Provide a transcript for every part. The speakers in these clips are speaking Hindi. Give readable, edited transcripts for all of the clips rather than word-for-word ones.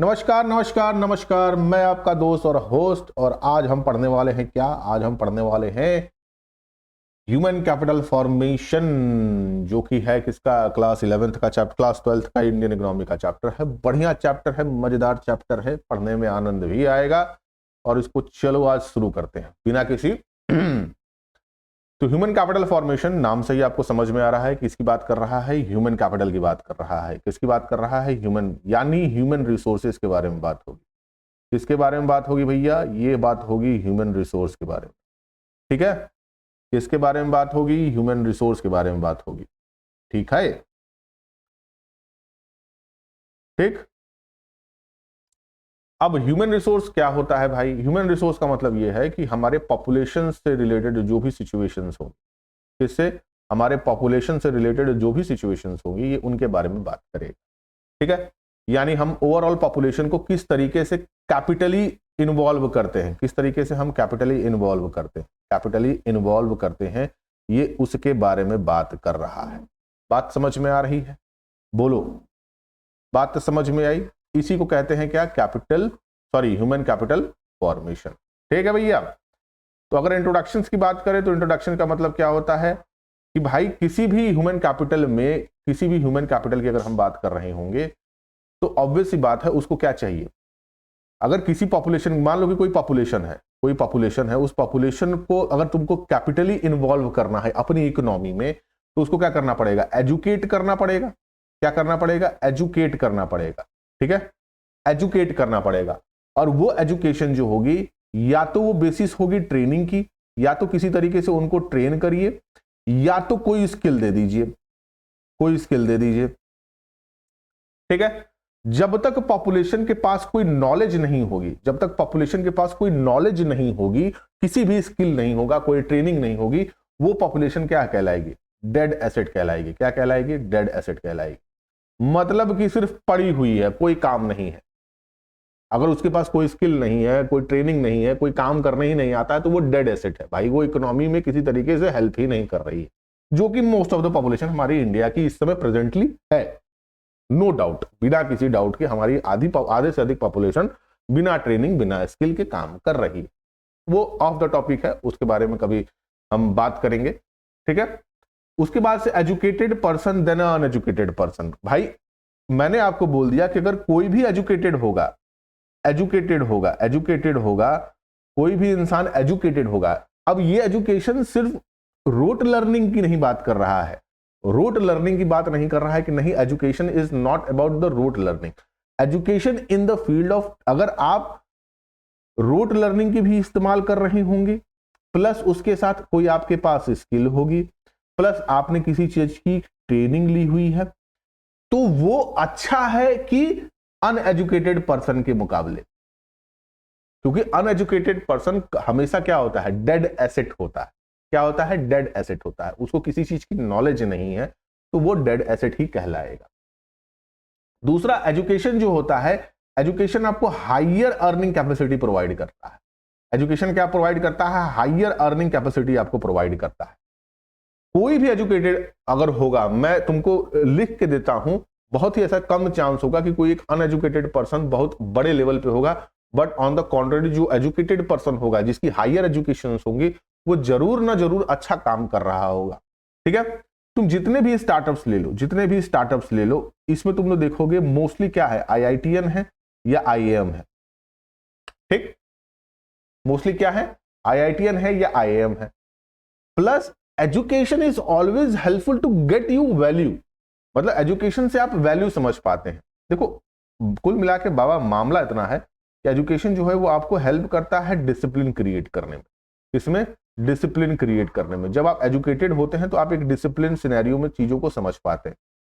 नमस्कार नमस्कार नमस्कार, मैं आपका दोस्त और होस्ट। और आज हम पढ़ने वाले हैं क्या? आज हम पढ़ने वाले हैं ह्यूमन कैपिटल फॉर्मेशन, जो कि है किसका? क्लास 11th का चैप्टर, क्लास 12th का इंडियन इकोनॉमी का चैप्टर है। बढ़िया चैप्टर है, मजेदार चैप्टर है, पढ़ने में आनंद भी आएगा। और इसको चलो आज शुरू करते हैं बिना किसी तो ह्यूमन कैपिटल फॉर्मेशन नाम से ही आपको समझ में आ रहा है कि इसकी बात कर रहा है, ह्यूमन कैपिटल की बात कर रहा है। किसकी बात कर रहा है? ह्यूमन, यानी ह्यूमन रिसोर्सेज के बारे में बात होगी। किसके बारे में बात होगी भैया? ये बात होगी ह्यूमन रिसोर्स के बारे में। ठीक है, किसके बारे में बात होगी? ह्यूमन रिसोर्स के बारे में बात होगी। ठीक है, ठीक। अब ह्यूमन रिसोर्स क्या होता है भाई? ह्यूमन रिसोर्स का मतलब यह है कि हमारे पॉपुलेशन से रिलेटेड जो भी सिचुएशंस होंगी, किससे? हमारे पॉपुलेशन से रिलेटेड जो भी सिचुएशंस होंगी, ये उनके बारे में बात करेगा। ठीक है, यानी हम ओवरऑल पॉपुलेशन को किस तरीके से कैपिटली इन्वॉल्व करते हैं, किस तरीके से हम कैपिटली इन्वॉल्व करते हैं, कैपिटली इन्वॉल्व करते हैं, ये उसके बारे में बात कर रहा है। बात समझ में आ रही है? बोलो, बात समझ में आई? इसी को कहते हैं क्या? Capital, sorry, human capital formation. ठीक है भैया। तो अगर इंट्रोडक्शन की बात करें तो इंट्रोडक्शन का मतलब क्या होता है कि भाई किसी भी ह्यूमन कैपिटल में, किसी भी ह्यूमन कैपिटल की अगर हम बात कर रहे होंगे तो ऑब्वियस सी बात है उसको क्या चाहिए। अगर किसी पॉपुलेशन, मान लो कि कोई पॉपुलेशन है, कोई पॉपुलेशन है, उस पॉपुलेशन को अगर तुमको कैपिटली इन्वॉल्व करना है अपनी इकोनॉमी में, तो उसको क्या करना पड़ेगा? एजुकेट करना पड़ेगा। क्या करना पड़ेगा? एजुकेट करना पड़ेगा। ठीक है, एजुकेट करना पड़ेगा। और वो एजुकेशन जो होगी, या तो वो बेसिस होगी ट्रेनिंग की, या तो किसी तरीके से उनको ट्रेन करिए, या तो कोई स्किल दे दीजिए, कोई स्किल दे दीजिए। ठीक है, जब तक पॉपुलेशन के पास कोई नॉलेज नहीं होगी, जब तक पॉपुलेशन के पास कोई नॉलेज नहीं होगी, किसी भी स्किल नहीं होगा, कोई ट्रेनिंग नहीं होगी, वो पॉपुलेशन क्या कहलाएगी? डेड एसेट कहलाएगी। क्या कहलाएगी? डेड एसेट कहलाएगी। मतलब कि सिर्फ पड़ी हुई है, कोई काम नहीं है। अगर उसके पास कोई स्किल नहीं है, कोई ट्रेनिंग नहीं है, कोई काम करने ही नहीं आता है, तो वो डेड एसेट है भाई। वो इकोनॉमी में किसी तरीके से हेल्प ही नहीं कर रही है, जो कि मोस्ट ऑफ द पॉपुलेशन हमारी इंडिया की इस समय प्रेजेंटली है। नो डाउट, बिना किसी डाउट के हमारी आधे से अधिक पॉपुलेशन बिना ट्रेनिंग, बिना स्किल के काम कर रही है। वो ऑफ द टॉपिक है, उसके बारे में कभी हम बात करेंगे। ठीक है, उसके बाद से educated person then uneducated person. भाई मैंने आपको बोल दिया कि अगर कोई भी एजुकेटेड होगा, एजुकेटेड होगा, एजुकेटेड होगा, कोई भी इंसान एजुकेटेड होगा। अब ये एजुकेशन सिर्फ रोट लर्निंग की नहीं बात कर रहा है, रोट लर्निंग की बात नहीं कर रहा है कि नहीं, education is not about the rote learning. Education in the field of, अगर आप रोट लर्निंग की भी इस्तेमाल कर रहे होंगे, प्लस उसके साथ कोई आपके पास स्किल होगी, प्लस आपने किसी चीज की ट्रेनिंग ली हुई है, तो वो अच्छा है कि अनएजुकेटेड पर्सन के मुकाबले। क्योंकि अनएजुकेटेड पर्सन हमेशा क्या होता है? डेड एसेट होता है। क्या होता है? डेड एसेट होता है। उसको किसी चीज की नॉलेज नहीं है, तो वो डेड एसेट ही कहलाएगा। दूसरा, एजुकेशन जो होता है, एजुकेशन आपको हायर अर्निंग कैपेसिटी प्रोवाइड करता है। एजुकेशन क्या प्रोवाइड करता है? हायर अर्निंग कैपेसिटी आपको प्रोवाइड करता है। कोई भी एजुकेटेड अगर होगा, मैं तुमको लिख के देता हूं, बहुत ही ऐसा कम चांस होगा कि कोई एक अनएजुकेटेड पर्सन बहुत बड़े लेवल पे होगा। बट ऑन द कॉन्ट्ररी, जो एजुकेटेड पर्सन होगा, जिसकी हायर एजुकेशन होंगी, वो जरूर ना जरूर अच्छा काम कर रहा होगा। ठीक है, तुम जितने भी स्टार्टअप्स ले लो, जितने भी स्टार्टअप्स ले लो, इसमें तुम लोग देखोगे मोस्टली क्या है? आईआईटीएन है या आईएएम है। ठीक, मोस्टली क्या है? आईआईटीएन है या आईएएम है। Plus education is always helpful to get you value, मतलब एजुकेशन से आप वैल्यू समझ पाते हैं। देखो, कुल मिला के बाबा मामला इतना है कि एजुकेशन जो है वो आपको हेल्प करता है डिसिप्लिन क्रिएट करने में। इसमें डिसिप्लिन क्रिएट करने में, जब आप एजुकेटेड होते हैं तो आप एक डिसिप्लिन सिनेरियो में चीजों को समझ पाते हैं।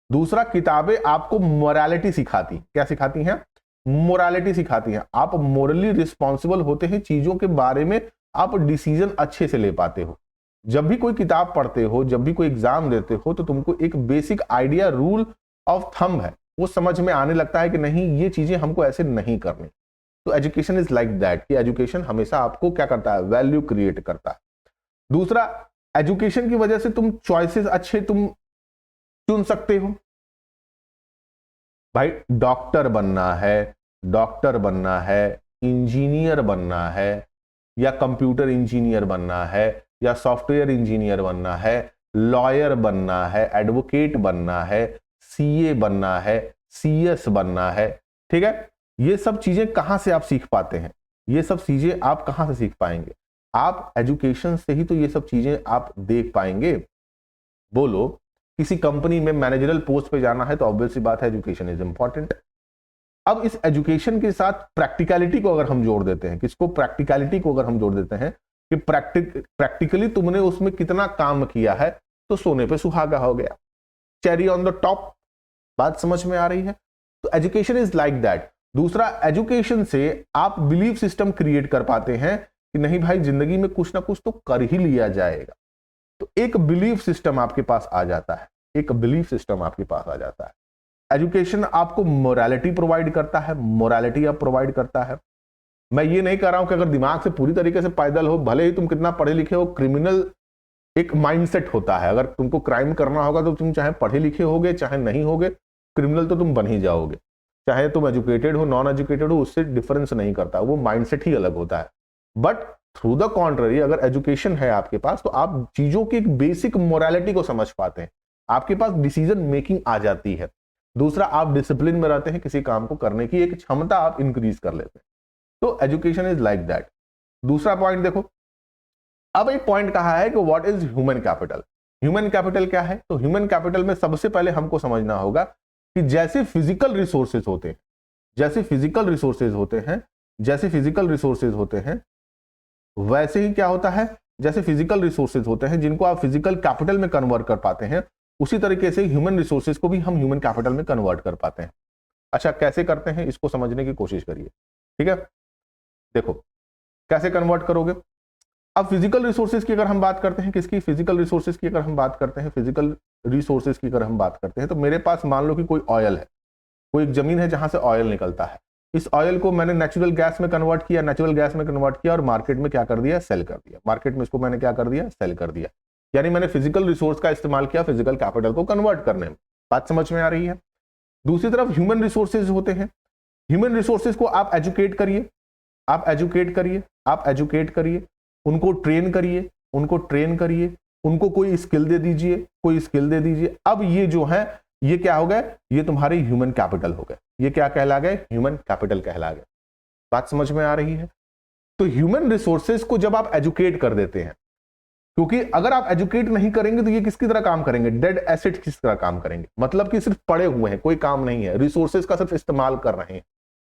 दूसरा, किताबें आपको मोरालिटी सिखाती, क्या सिखाती हैं? मोरालिटी सिखाती हैं। आप मोरली रिस्पॉन्सिबल होते हैं, चीजों के बारे में आप डिसीजन अच्छे से ले पाते हो। जब भी कोई किताब पढ़ते हो, जब भी कोई एग्जाम देते हो, तो तुमको एक basic idea, rule of thumb है, वो समझ में आने लगता है कि नहीं, ये चीजें हमको ऐसे नहीं करनी। तो एजुकेशन इज लाइक दैट, कि एजुकेशन हमेशा आपको क्या करता है? वैल्यू क्रिएट करता है। दूसरा, एजुकेशन की वजह से तुम चॉइसेस अच्छे तुम चुन सकते हो। भाई डॉक्टर बनना है, डॉक्टर बनना है, इंजीनियर बनना है, या कंप्यूटर इंजीनियर बनना है, या सॉफ्टवेयर इंजीनियर बनना है, लॉयर बनना है, एडवोकेट बनना है, सीए बनना है, सीएस बनना है, ठीक है। ये सब चीजें कहां से आप सीख पाते हैं? ये सब चीजें आप कहां से सीख पाएंगे? आप एजुकेशन से ही तो ये सब चीजें आप देख पाएंगे। बोलो, किसी कंपनी में मैनेजरल पोस्ट पे जाना है तो ऑब्वियस सी बात है एजुकेशन इज इंपॉर्टेंट। अब इस एजुकेशन के साथ प्रैक्टिकलिटी को अगर हम जोड़ देते हैं, किसको? प्रैक्टिकलिटी को अगर हम जोड़ देते हैं कि प्रैक्टिकली तुमने उसमें कितना काम किया है, तो सोने पे सुहागा हो गया, चेरी ऑन द टॉप। बात समझ में आ रही है? तो एजुकेशन इज लाइक दैट। दूसरा, एजुकेशन से आप बिलीफ सिस्टम क्रिएट कर पाते हैं कि नहीं भाई, जिंदगी में कुछ ना कुछ तो कर ही लिया जाएगा। तो एक बिलीफ सिस्टम आपके पास आ जाता है, एक बिलीफ सिस्टम आपके पास आ जाता है। एजुकेशन आपको मोरालिटी प्रोवाइड करता है, मोरालिटी आप प्रोवाइड करता है। मैं ये नहीं कह रहा हूं कि अगर दिमाग से पूरी तरीके से पैदल हो, भले ही तुम कितना पढ़े लिखे हो, क्रिमिनल एक माइंडसेट होता है। अगर तुमको क्राइम करना होगा तो तुम चाहे पढ़े लिखे होगे चाहे नहीं होगे, क्रिमिनल तो तुम बन ही जाओगे। चाहे तुम एजुकेटेड हो, नॉन एजुकेटेड हो, उससे डिफरेंस नहीं करता, वो माइंडसेट ही अलग होता है। बट थ्रू द कॉन्ट्ररी, अगर एजुकेशन है आपके पास तो आप चीजों की एक बेसिक मोरालिटी को समझ पाते हैं, आपके पास डिसीजन मेकिंग आ जाती है। दूसरा, आप डिसिप्लिन में रहते हैं, किसी काम को करने की एक क्षमता आप इंक्रीज कर लेते हैं। तो एजुकेशन इज लाइक दैट। दूसरा पॉइंट देखो, अब एक पॉइंट कहा है कि what is human capital. Human capital क्या है? तो ह्यूमन कैपिटल में सबसे पहले हमको समझना होगा कि जैसे फिजिकल रिसोर्सेज होते हैं, जैसे फिजिकल रिसोर्सेज होते हैं, जैसे फिजिकल रिसोर्सेज होते हैं, वैसे ही क्या होता है, जैसे फिजिकल रिसोर्सेज होते हैं जिनको आप फिजिकल कैपिटल में कन्वर्ट कर पाते हैं, उसी तरीके से ह्यूमन रिसोर्सेज को भी हम ह्यूमन कैपिटल में कन्वर्ट कर पाते हैं। अच्छा, कैसे करते हैं इसको समझने की कोशिश करिए, ठीक है। देखो कैसे कन्वर्ट करोगे। अब फिजिकल रिसोर्सेज की अगर हम बात करते हैं, किसकी? फिजिकल रिसोर्सेज की अगर हम बात करते हैं, फिजिकल रिसोर्सेज की अगर हम बात करते हैं, तो मेरे पास मान लो कि कोई ऑयल है, कोई एक जमीन है जहां से ऑयल निकलता है। इस ऑयल को मैंने नेचुरल गैस में कन्वर्ट किया, नेचुरल गैस में कन्वर्ट किया और मार्केट में क्या कर दिया? सेल कर दिया। मार्केट में इसको मैंने क्या कर दिया? सेल कर दिया। यानी मैंने फिजिकल रिसोर्स का इस्तेमाल किया फिजिकल कैपिटल को कन्वर्ट करने में। बात समझ में आ रही है? दूसरी तरफ ह्यूमन रिसोर्सेज होते हैं। ह्यूमन रिसोर्सेज को आप एजुकेट करिए, आप एजुकेट करिए, आप एजुकेट करिए, उनको ट्रेन करिए, उनको ट्रेन करिए, उनको कोई स्किल दे दीजिए, कोई स्किल दे दीजिए। अब ये जो है, ये क्या हो गए? ये तुम्हारे ह्यूमन कैपिटल हो गए। ये क्या कहला गए? ह्यूमन कैपिटल कहला गए। बात समझ में आ रही है? तो ह्यूमन रिसोर्सेज को जब आप एजुकेट कर देते हैं, क्योंकि अगर आप एजुकेट नहीं करेंगे तो ये किसकी तरह काम करेंगे? डेड एसेट किस तरह काम करेंगे? मतलब कि सिर्फ पड़े हुए हैं, कोई काम नहीं है, रिसोर्सेज का सिर्फ इस्तेमाल कर रहे हैं।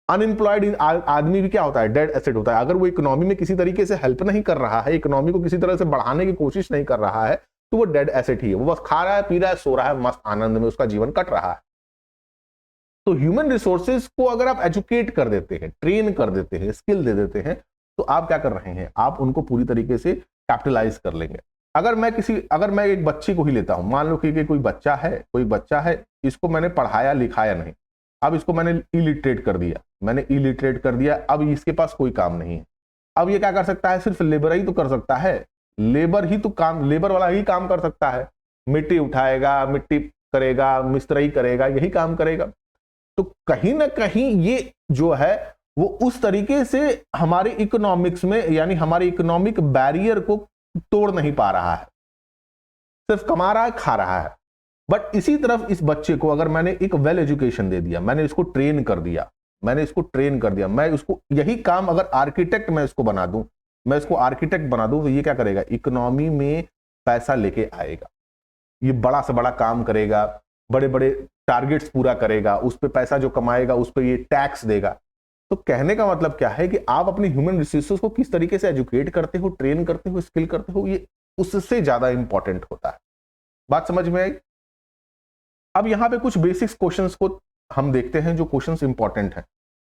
अनएम्प्लॉयड आदमी भी क्या होता है? डेड एसेट होता है। अगर वो इकोनॉमी में किसी तरीके से हेल्प नहीं कर रहा है, इकोनॉमी को किसी तरह से बढ़ाने की कोशिश नहीं कर रहा है, तो वो डेड एसेट ही है। वो बस खा रहा है, पी रहा है, सो रहा है, मस्त आनंद में उसका जीवन कट रहा है। तो ह्यूमन रिसोर्सेज को अगर आप एजुकेट कर देते हैं, ट्रेन कर देते हैं, स्किल दे देते हैं, तो आप क्या कर रहे हैं? आप उनको पूरी तरीके से कैपिटलाइज कर लेंगे। अगर मैं एक बच्चे को ही लेता हूं, मान लो कि कोई बच्चा है, इसको मैंने पढ़ाया लिखाया नहीं, अब इसको मैंने इलिटरेट कर दिया, अब इसके पास कोई काम नहीं है। अब ये क्या कर सकता है? सिर्फ लेबर ही तो कर सकता है, लेबर वाला ही काम कर सकता है। मिट्टी उठाएगा, मिट्टी करेगा, मिस्त्री करेगा, यही काम करेगा। तो कहीं ना कहीं ये जो है वो उस तरीके से हमारे इकोनॉमिक्स में, यानी हमारे इकोनॉमिक बैरियर को तोड़ नहीं पा रहा है, सिर्फ कमा रहा है, खा रहा है। बट इसी तरफ इस बच्चे को अगर मैंने एक वेल एजुकेशन दे दिया, मैंने इसको ट्रेन कर दिया, मैं उसको यही काम अगर आर्किटेक्ट मैं इसको बना दूं, तो ये क्या करेगा? इकोनॉमी में पैसा लेके आएगा, ये बड़ा से बड़ा काम करेगा, बड़े बड़े टारगेट्स पूरा करेगा, उस पर पैसा जो कमाएगा उस पर ये टैक्स देगा। तो कहने का मतलब क्या है कि आप अपने ह्यूमन रिसोर्सेज को किस तरीके से एजुकेट करते हो, ट्रेन करते हो, स्किल करते हो, ये उससे ज्यादा इंपॉर्टेंट होता है। बात समझ में आई? अब यहां पे कुछ बेसिक्स क्वेश्चंस को हम देखते हैं, जो क्वेश्चंस इंपॉर्टेंट हैं।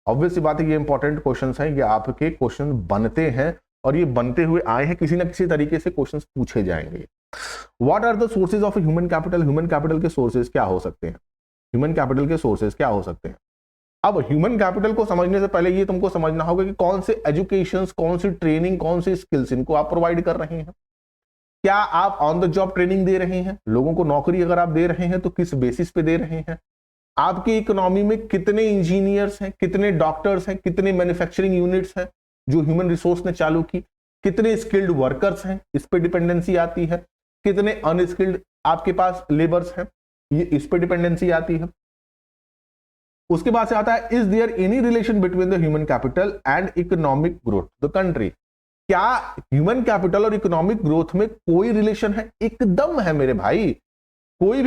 ऑब्वियस सी बात है, ये इंपॉर्टेंट क्वेश्चंस हैं, ये आपके क्वेश्चन बनते हैं और ये बनते हुए आए हैं, किसी ना किसी तरीके से क्वेश्चंस पूछे जाएंगे। What are the sources of human capital? Human capital के सोर्सेज क्या हो सकते हैं? अब ह्यूमन कैपिटल को समझने से पहले ये तुमको समझना होगा कि कौन से एजुकेशन, कौन सी ट्रेनिंग, कौन सी स्किल्स इनको आप प्रोवाइड कर रहे हैं। क्या आप ऑन द जॉब ट्रेनिंग दे रहे हैं? लोगों को नौकरी अगर आप दे रहे हैं तो किस बेसिस पे दे रहे हैं? आपकी इकोनॉमी में कितने इंजीनियर्स हैं, कितने डॉक्टर्स हैं, कितने मैन्युफैक्चरिंग यूनिट्स हैं जो ह्यूमन रिसोर्स ने चालू की, कितने स्किल्ड वर्कर्स हैं, इस पे डिपेंडेंसी आती है, कितने अनस्किल्ड आपके पास लेबर्स हैं, ये इस पे डिपेंडेंसी आती है। उसके बाद से आता है, is there any relation between the human capital and economic growth the country. क्या ह्यूमन कैपिटल और इकोनॉमिक ग्रोथ में कोई रिलेशन है? एकदम है मेरे भाई। कोई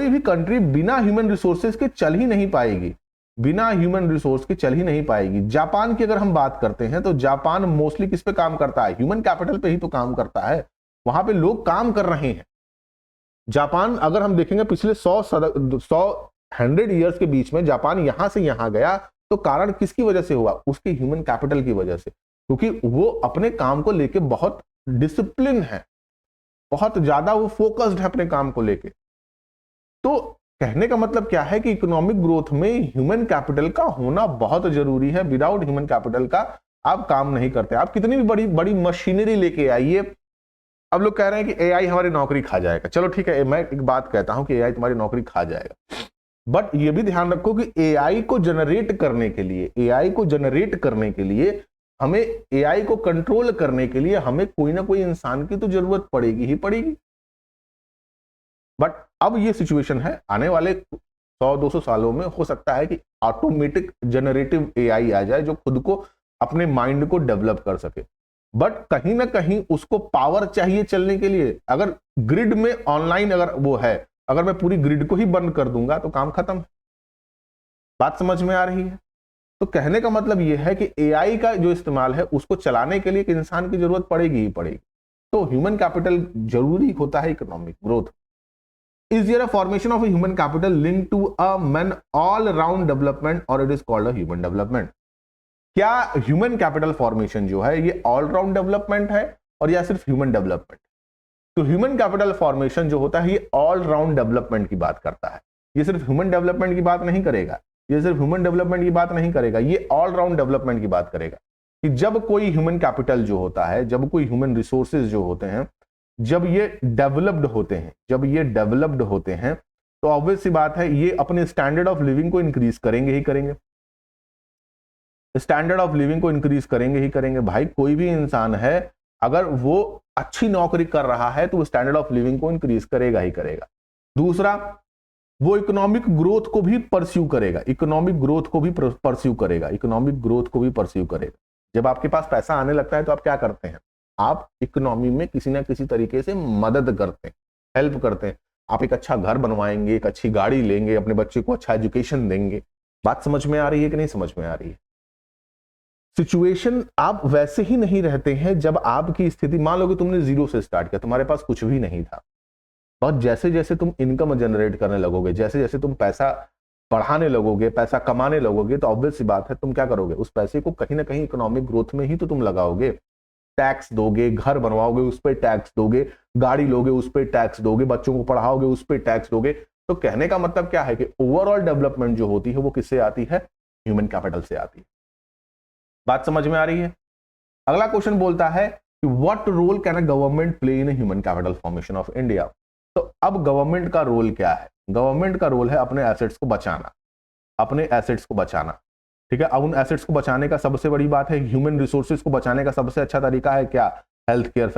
भी कंट्री बिना ह्यूमन रिसोर्सेज के चल ही नहीं पाएगी, बिना ह्यूमन रिसोर्स के चल ही नहीं पाएगी। जापान की अगर हम बात करते हैं तो जापान मोस्टली किस पे काम करता है? ह्यूमन कैपिटल पे ही तो काम करता है। वहां पे लोग काम कर रहे हैं। जापान अगर हम देखेंगे पिछले 100 ईयर्स के बीच में जापान यहां से यहां गया, तो कारण किसकी वजह से हुआ? उसके ह्यूमन कैपिटल की वजह से, क्योंकि वो अपने काम को लेके बहुत डिसिप्लिन है, बहुत ज्यादा वो फोकस्ड है अपने काम को लेके। तो कहने का मतलब क्या है कि इकोनॉमिक ग्रोथ में ह्यूमन कैपिटल का होना बहुत जरूरी है। विदाउट ह्यूमन कैपिटल का आप काम नहीं करते। आप कितनी भी बड़ी बड़ी मशीनरी लेके आइए, अब लोग कह रहे हैं कि एआई हमारी नौकरी खा जाएगा। चलो ठीक है, मैं एक बात कहता हूं कि एआई तुम्हारी नौकरी खा जाएगा, बट ये भी ध्यान रखो कि एआई को जनरेट करने के लिए हमें, एआई को कंट्रोल करने के लिए हमें कोई ना कोई इंसान की तो जरूरत पड़ेगी ही पड़ेगी। बट अब ये सिचुएशन है, आने वाले 100-200 सालों में हो सकता है कि ऑटोमेटिक जनरेटिव एआई आ जाए जो खुद को, अपने माइंड को डेवलप कर सके। बट कहीं ना कहीं उसको पावर चाहिए चलने के लिए। अगर ग्रिड में ऑनलाइन अगर वो है, अगर मैं पूरी ग्रिड को ही बंद कर दूंगा तो काम खत्म है। बात समझ में आ रही है? तो कहने का मतलब यह है कि एआई का जो इस्तेमाल है उसको चलाने के लिए एक इंसान की जरूरत पड़ेगी ही पड़ेगी। तो ह्यूमन कैपिटल जरूरी होता है economic growth. Is there a formation of human capital link to a man all round development और it is called a human development? क्या ह्यूमन कैपिटल फॉर्मेशन जो है ये ऑल राउंड डेवलपमेंट है और या सिर्फ ह्यूमन डेवलपमेंट? तो ह्यूमन कैपिटल फॉर्मेशन जो होता है ये ऑल राउंड डेवलपमेंट की बात करता है। ये सिर्फ ह्यूमन डेवलपमेंट की बात नहीं करेगा, ये सिर्फ ह्यूमन डेवलपमेंट की बात नहीं करेगा, ये ऑल राउंड डेवलपमेंट की बात करेगा। कि जब कोई ह्यूमन कैपिटल जो होता है, जब कोई ह्यूमन रिसोर्सेज जो होते हैं, जब ये डेवलप्ड होते हैं, तो ऑब्वियस सी बात है ये अपने स्टैंडर्ड ऑफ लिविंग को इंक्रीज करेंगे ही करेंगे। स्टैंडर्ड ऑफ लिविंग को इंक्रीज करेंगे ही करेंगे। भाई कोई भी इंसान है अगर वो अच्छी नौकरी कर रहा है तो वो स्टैंडर्ड ऑफ लिविंग को इंक्रीज करेगा ही करेगा। दूसरा, वो इकोनॉमिक ग्रोथ को भी परस्यू करेगा। जब आपके पास पैसा आने लगता है तो आप क्या करते हैं? आप इकोनॉमी में किसी ना किसी तरीके से मदद करते हैं, हेल्प करते हैं। आप एक अच्छा घर बनवाएंगे, एक अच्छी गाड़ी लेंगे, अपने बच्चे को अच्छा एजुकेशन देंगे। बात समझ में आ रही है कि नहीं समझ में आ रही है? सिचुएशन आप वैसे ही नहीं रहते हैं जब आपकी स्थिति, मान लो कि तुमने जीरो से स्टार्ट किया, तुम्हारे पास कुछ भी नहीं था, और जैसे जैसे तुम इनकम जनरेट करने लगोगे, जैसे जैसे तुम पैसा बढ़ाने लगोगे, पैसा कमाने लगोगे, तो ऑब्वियस सी बात है तुम क्या करोगे? उस पैसे को कहीं ना कहीं इकोनॉमिक ग्रोथ में ही तो तुम लगाओगे। टैक्स दोगे, घर बनवाओगे उस पर टैक्स दोगे, गाड़ी लोगे उस पर टैक्स दोगे, बच्चों को पढ़ाओगे उस पर टैक्स दोगे। तो कहने का मतलब क्या है कि ओवरऑल डेवलपमेंट जो होती है वो किससे आती है? ह्यूमन कैपिटल से आती है। बात समझ में आ रही है? अगला क्वेश्चन बोलता है कि what role can a government play in human capital formation of India? तो अब गवर्नमेंट का रोल क्या है? गवर्नमेंट का रोल है अपने एसेट्स को बचाना, ठीक है। अब उन एसेट्स को बचाने का सबसे बड़ी बात है, ह्यूमन रिसोर्सेज को बचाने का सबसे अच्छा तरीका है क्या? हेल्थ केयर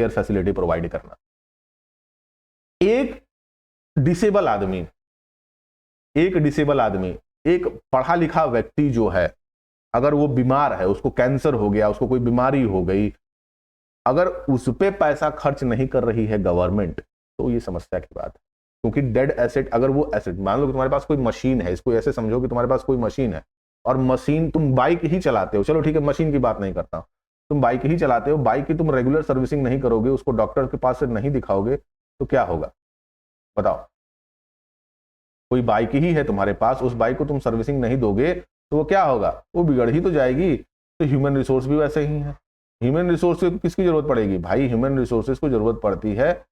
फैसिलिटी प्रोवाइड करना। एक डिसेबल आदमी, एक पढ़ा लिखा व्यक्ति जो है, अगर वो बीमार है, उसको कैंसर हो गया, उसको कोई बीमारी हो गई, अगर उस पे पैसा खर्च नहीं कर रही है गवर्नमेंट, तो ये समस्या की बात है। क्योंकि डेड एसेट, अगर वो एसेट, मान लो कि तुम्हारे पास कोई मशीन है, इसको ऐसे समझो कि तुम्हारे पास कोई मशीन है और मशीन, तुम बाइक ही चलाते हो, चलो ठीक है मशीन की बात नहीं करता, तुम बाइक ही चलाते हो, बाइक की तुम रेगुलर सर्विसिंग नहीं करोगे, उसको डॉक्टर के पास से नहीं दिखाओगे, तो क्या होगा बताओ? कोई बाइक ही है तुम्हारे पास, उस बाइक को तुम सर्विसिंग नहीं दोगे तो वो क्या होगा? वो बिगड़ ही तो जाएगी। तो ह्यूमन रिसोर्स भी वैसे ही है। ह्यूमन रिसोर्स को किसकी जरूरत पड़ेगी? भाई ह्यूमन रिसोर्सेज को जरूरत पड़ती है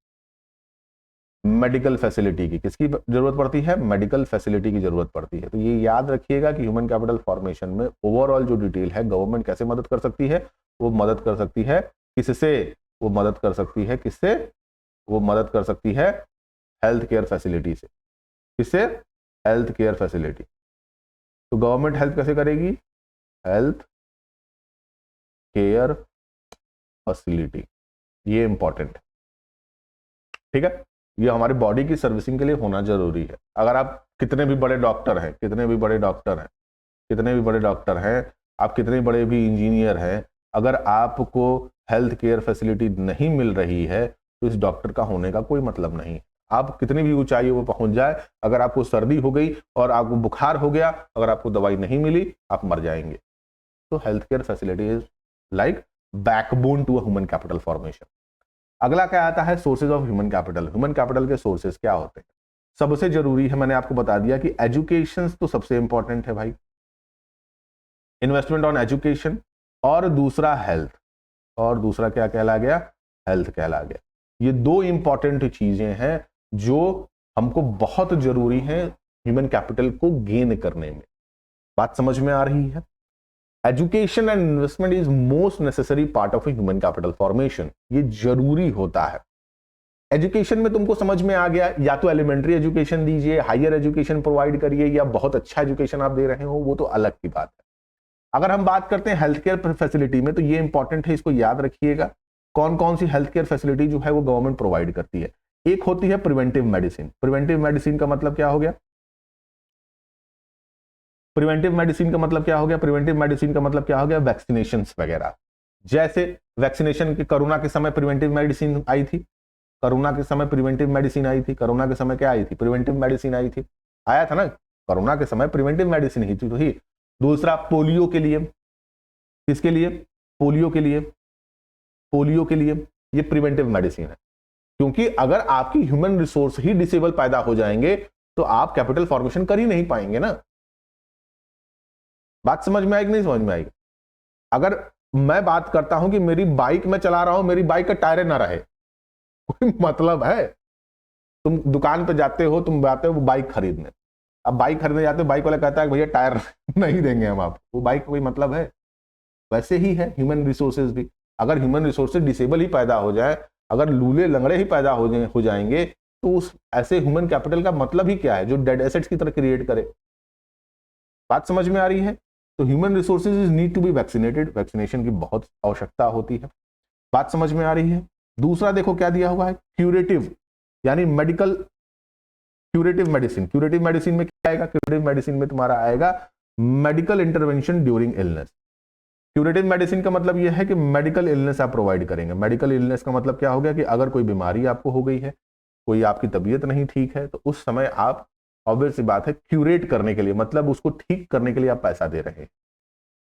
मेडिकल फैसिलिटी की। किसकी जरूरत पड़ती है? मेडिकल फैसिलिटी की जरूरत पड़ती है। तो ये याद रखिएगा कि ह्यूमन कैपिटल फॉर्मेशन में ओवरऑल जो डिटेल है, गवर्नमेंट कैसे मदद कर सकती है? वो मदद कर सकती है किससे? वो मदद कर सकती है किससे? वो मदद कर सकती है हेल्थ केयर फैसिलिटी से। किससे? Health care facility. तो गवर्नमेंट हेल्प कैसे करेगी? हेल्थ केयर फैसिलिटी, ये इंपॉर्टेंट, ठीक है। ये हमारी बॉडी की सर्विसिंग के लिए होना जरूरी है। अगर आप कितने भी बड़े डॉक्टर हैं, कितने भी बड़े डॉक्टर हैं, कितने भी बड़े डॉक्टर हैं, आप कितने बड़े भी इंजीनियर हैं, अगर आपको हेल्थ केयर फैसिलिटी नहीं मिल रही है तो इस डॉक्टर का होने का कोई मतलब नहीं। आप कितनी भी ऊंचाई वो पहुंच जाए, अगर आपको सर्दी हो गई और आपको बुखार हो गया, अगर आपको दवाई नहीं मिली, आप मर जाएंगे। तो health care facility is like backbone to human capital formation. अगला क्या आता है? Sources of human capital. Human capital के सोर्सेज क्या होते हैं? सबसे जरूरी है, मैंने आपको बता दिया कि एजुकेशन तो सबसे इंपॉर्टेंट है भाई, इन्वेस्टमेंट ऑन एजुकेशन, और दूसरा हेल्थ, और दूसरा क्या कहला गया? हेल्थ कहला गया। ये दो इंपॉर्टेंट चीजें हैं जो हमको बहुत जरूरी है ह्यूमन कैपिटल को गेन करने में। बात समझ में आ रही है? Education and investment is most necessary part of human capital formation. ये जरूरी होता है। एजुकेशन में तुमको समझ में आ गया, या तो एलिमेंट्री एजुकेशन दीजिए, हायर एजुकेशन प्रोवाइड करिए, या बहुत अच्छा एजुकेशन आप दे रहे हो, वो तो अलग की बात है। अगर हम बात करते हैं हेल्थ केयर फैसिलिटी में, तो ये इंपॉर्टेंट है, इसको याद रखिएगा। कौन कौन सी हेल्थ केयर फैसिलिटी जो है वो गवर्नमेंट प्रोवाइड करती है? एक होती है प्रिवेंटिव मेडिसिन। प्रिवेंटिव मेडिसिन का मतलब क्या हो गया? प्रिवेंटिव मेडिसिन का मतलब क्या हो गया? प्रिवेंटिव मेडिसिन का मतलब क्या हो गया? वैक्सीनेशन वगैरह। जैसे वैक्सीनेशन के, कोरोना के समय प्रिवेंटिव मेडिसिन आई थी, कोरोना के समय प्रिवेंटिव मेडिसिन आई थी। कोरोना के समय क्या आई थी? प्रिवेंटिव मेडिसिन आई थी, आया था ना, कोरोना के समय प्रिवेंटिव मेडिसिन ही थी। तो ही दूसरा पोलियो के लिए, किसके लिए? पोलियो के लिए, पोलियो के लिए ये प्रिवेंटिव मेडिसिन है। क्योंकि अगर आपकी ह्यूमन रिसोर्स ही डिसेबल पैदा हो जाएंगे तो आप कैपिटल फॉर्मेशन कर ही नहीं पाएंगे ना। बात समझ में आएगी नहीं समझ में आएगी? अगर मैं बात करता हूं कि मेरी बाइक में चला रहा हूं, मेरी बाइक का टायर ना रहे, कोई मतलब है? तुम दुकान पे जाते हो, तुम जाते हो वो बाइक खरीदने, अब बाइक खरीदने जाते हो, बाइक वाला कहता है भैया टायर नहीं देंगे हम आपको, वो बाइक का कोई मतलब है? वैसे ही है ह्यूमन रिसोर्सेज भी। अगर ह्यूमन रिसोर्सेज डिसेबल ही पैदा हो जाए, अगर लूले लंगड़े ही पैदा हो जाएंगे, तो उस ऐसे ह्यूमन कैपिटल का मतलब ही क्या है जो डेड एसेट्स की तरह क्रिएट करे? बात समझ में आ रही है? तो human resources is need to be vaccinated. Vaccination की बहुत आवश्यकता होती है। बात समझ में आ रही है? दूसरा देखो क्या दिया हुआ है, क्यूरेटिव, यानी medical curative medicine. Curative medicine में क्या आएगा? क्यूरेटिव मेडिसिन में तुम्हारा आएगा medical intervention during illness. Curative medicine का मतलब यह है कि मेडिकल इलनेस आप प्रोवाइड करेंगे। मेडिकल इलनेस का मतलब क्या हो गया कि अगर कोई बीमारी आपको हो गई है, कोई आपकी तबीयत नहीं ठीक है, तो उस समय आप, ऑब्वियस सी बात है, क्यूरेट करने के लिए, मतलब उसको ठीक करने के लिए आप पैसा दे रहे हैं।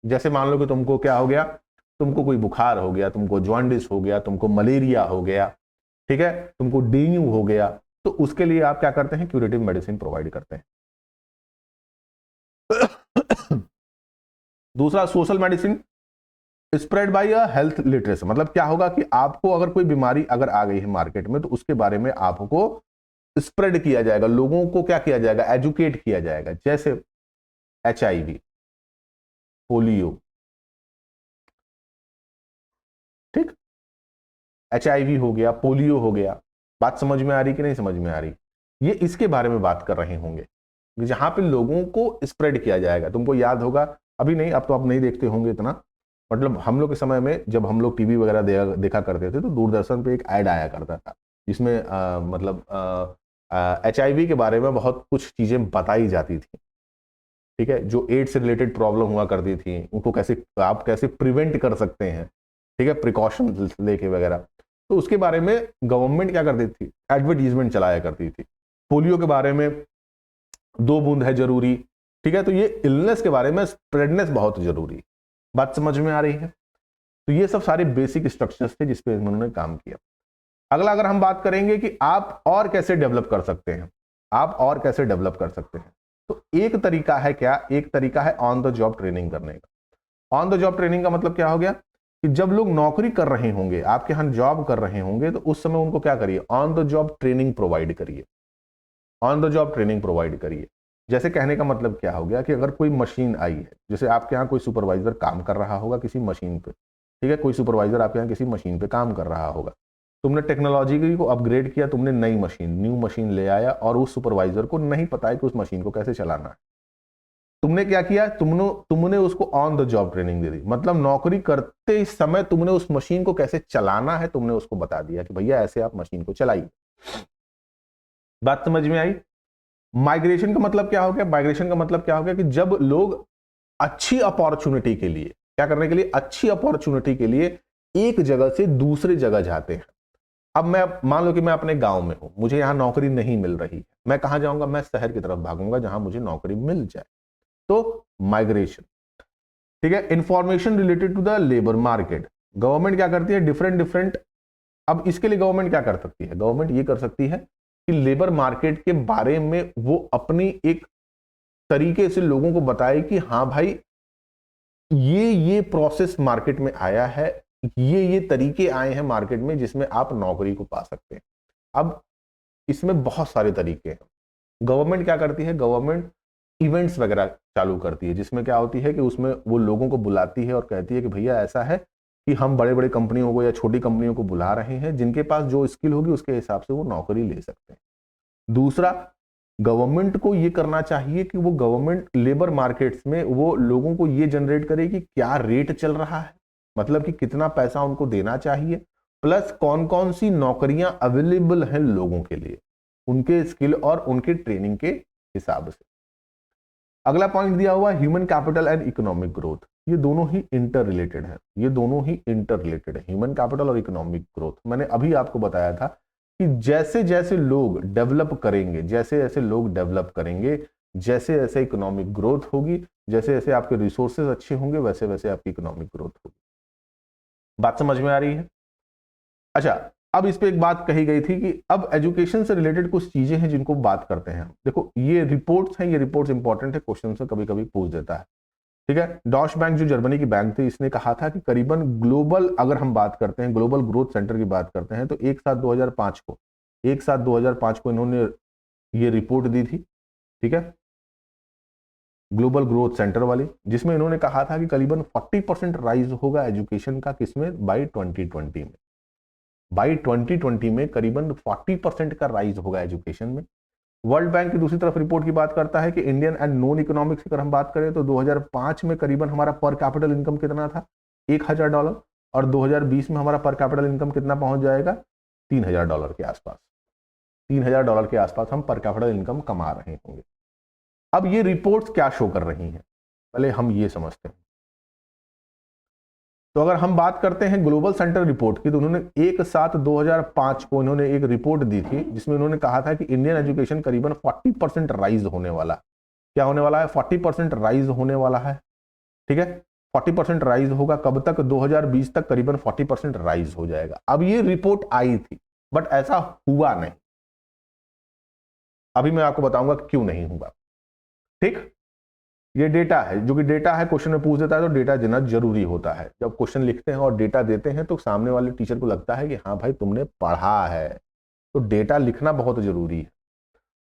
जैसे मान लो कि तुमको क्या हो गया, तुमको कोई बुखार हो गया, तुमको जॉन्डिस हो गया, तुमको मलेरिया हो गया, ठीक है, तुमको डेंगू हो गया, तो उसके लिए आप क्या करते हैं? क्यूरेटिव मेडिसिन प्रोवाइड करते हैं। दूसरा social medicine, spread by a health literacy. मतलब क्या होगा कि आपको अगर कोई बीमारी अगर आ गई है मार्केट में, तो उसके बारे में आपको स्प्रेड किया जाएगा, लोगों को क्या किया जाएगा? एजुकेट किया जाएगा। जैसे HIV, पोलियो, ठीक, HIV हो गया, पोलियो हो गया। बात समझ में आ रही कि नहीं समझ में आ रही? ये इसके बारे में बात कर रहे होंगे, जहां पे लोगों को स्प्रेड किया जाएगा। तुमको याद होगा, अभी नहीं, अब तो आप नहीं देखते होंगे इतना, मतलब हम लोग के समय में जब हम लोग टीवी वगैरह देखा करते थे, तो दूरदर्शन पे एक ऐड आया करता था जिसमें मतलब HIV के बारे में बहुत कुछ चीजें बताई जाती थी, ठीक है, जो एड्स से रिलेटेड प्रॉब्लम हुआ करती थी, उनको कैसे आप कैसे प्रिवेंट कर सकते हैं, ठीक है, प्रिकॉशन लेके वगैरह। तो उसके बारे में गवर्नमेंट क्या करती थी? एडवर्टीजमेंट चलाया करती थी। पोलियो के बारे में 2 बूंद है जरूरी, ठीक है। तो ये इलनेस के बारे में स्प्रेडनेस बहुत जरूरी। बात समझ में आ रही है? तो ये सब सारे बेसिक स्ट्रक्चर्स थे जिसपे उन्होंने काम किया। अगला अगर हम बात करेंगे कि आप और कैसे डेवलप कर सकते हैं, आप और कैसे डेवलप कर सकते हैं, तो एक तरीका है क्या? एक तरीका है ऑन द जॉब ट्रेनिंग करने का। ऑन द जॉब ट्रेनिंग का मतलब क्या हो गया कि जब लोग नौकरी कर रहे होंगे, आपके यहां जॉब कर रहे होंगे, तो उस समय उनको क्या करिए? On the job training provide करिए। On the job training provide करिए। जैसे कहने का मतलब क्या हो गया कि अगर कोई मशीन आई है, जैसे आपके यहाँ कोई सुपरवाइजर काम कर रहा होगा किसी मशीन पे, ठीक है, कोई सुपरवाइजर आपके यहाँ किसी मशीन पे काम कर रहा होगा, तुमने टेक्नोलॉजी को अपग्रेड किया, तुमने नई मशीन, न्यू मशीन ले आया और उस सुपरवाइजर को नहीं पता है कि उस मशीन को कैसे चलाना है। तुमने क्या किया, तुमने उसको ऑन द जॉब ट्रेनिंग दे दी, मतलब नौकरी करते समय तुमने उस मशीन को कैसे चलाना है तुमने उसको बता दिया कि भैया ऐसे आप मशीन को चलाइए। बात समझ में आई? माइग्रेशन का मतलब क्या हो गया? माइग्रेशन का मतलब क्या हो गया कि जब लोग अच्छी अपॉर्चुनिटी के लिए, क्या करने के लिए? अच्छी अपॉर्चुनिटी के लिए एक जगह से दूसरी जगह जाते हैं। अब मैं मान लो कि मैं अपने गांव में हूं, मुझे यहां नौकरी नहीं मिल रही, मैं कहां जाऊंगा? मैं शहर की तरफ भागूंगा जहां मुझे नौकरी मिल जाए। तो माइग्रेशन, ठीक है। Information related to the labour market, government क्या करती है? डिफरेंट। अब इसके लिए गवर्नमेंट क्या कर सकती है? गवर्नमेंट ये कर सकती है कि लेबर मार्केट के बारे में वो अपनी एक तरीके से लोगों को बताए कि हाँ भाई ये प्रोसेस मार्केट में आया है, ये तरीके आए हैं मार्केट में जिसमें आप नौकरी को पा सकते हैं। अब इसमें बहुत सारे तरीके हैं। गवर्नमेंट क्या करती है? गवर्नमेंट इवेंट्स वगैरह चालू करती है, जिसमें क्या होती है कि उसमें वो लोगों को बुलाती है और कहती है कि भैया ऐसा है कि हम बड़े बड़े कंपनियों को या छोटी कंपनियों को बुला रहे हैं, जिनके पास जो स्किल होगी उसके हिसाब से वो नौकरी ले सकते हैं। दूसरा, गवर्नमेंट को ये करना चाहिए कि वो गवर्नमेंट लेबर मार्केट्स में वो लोगों को ये जनरेट करे कि क्या रेट चल रहा है, मतलब कि कितना पैसा उनको देना चाहिए, प्लस कौन कौन सी नौकरियां अवेलेबल हैं लोगों के लिए, उनके स्किल और उनके ट्रेनिंग के हिसाब से। अगला पॉइंट दिया हुआ human capital and economic growth, ये दोनों ही इंटर रिलेटेड है, ये दोनों ही इंटर रिलेटेड है, ह्यूमन कैपिटल और इकोनॉमिक ग्रोथ। मैंने अभी आपको बताया था कि जैसे जैसे लोग डेवलप करेंगे, जैसे जैसे लोग डेवलप करेंगे, जैसे जैसे इकोनॉमिक ग्रोथ होगी, जैसे जैसे आपके रिसोर्सेज अच्छे होंगे, वैसे वैसे आपकी इकोनॉमिक ग्रोथ होगी। बात समझ में आ रही है? अच्छा, अब इस पे एक बात कही गई थी कि अब एजुकेशन से रिलेटेड कुछ चीजें हैं जिनको बात करते हैं। देखो ये रिपोर्ट्स हैं, ये रिपोर्ट्स इंपॉर्टेंट है, क्वेश्चन से कभी कभी पूछ देता है, ठीक है। डॉश बैंक जो जर्मनी की बैंक थी, इसने कहा था कि करीबन ग्लोबल, अगर हम बात करते हैं ग्लोबल ग्रोथ सेंटर की बात करते हैं, तो एक साथ 2005 को इन्होंने ये रिपोर्ट दी थी, ठीक है, ग्लोबल ग्रोथ सेंटर वाली, जिसमें इन्होंने कहा था कि करीबन 40% राइज होगा एजुकेशन का, किसमें? बाई 2020 में। बाई 2020 में करीबन 40% का राइज होगा एजुकेशन में। वर्ल्ड बैंक की दूसरी तरफ रिपोर्ट की बात करता है कि इंडियन एंड नॉन इकोनॉमिक्स अगर हम बात करें तो 2005 में करीबन हमारा पर कैपिटल इनकम कितना था? $1000, और 2020 में हमारा पर कैपिटल इनकम कितना पहुंच जाएगा? $3000 के आसपास। $3000 के आसपास हम पर कैपिटल इनकम कमा रहे होंगे। अब ये रिपोर्ट्स क्या शो कर रही हैं, पहले हम ये समझते हैं। तो अगर हम बात करते हैं ग्लोबल सेंटर रिपोर्ट की, तो उन्होंने 1/7/2005 को इन्होंने एक रिपोर्ट दी थी, जिसमें उन्होंने कहा था कि इंडियन एजुकेशन करीबन 40% राइज होने वाला। क्या होने वाला है? 40% राइज होने वाला है, ठीक है। 40% राइज होगा कब तक? 2020 तक करीबन 40% राइज हो जाएगा। अब ये रिपोर्ट आई थी, बट ऐसा हुआ नहीं। अभी मैं आपको बताऊंगा क्यों नहीं हुआ, ठीक। ये डेटा है, जो कि डेटा है, क्वेश्चन में पूछ देता है तो डेटा देना जरूरी होता है। जब क्वेश्चन लिखते हैं और डेटा देते हैं तो सामने वाले टीचर को लगता है कि हाँ भाई तुमने पढ़ा है, तो डेटा लिखना बहुत जरूरी है।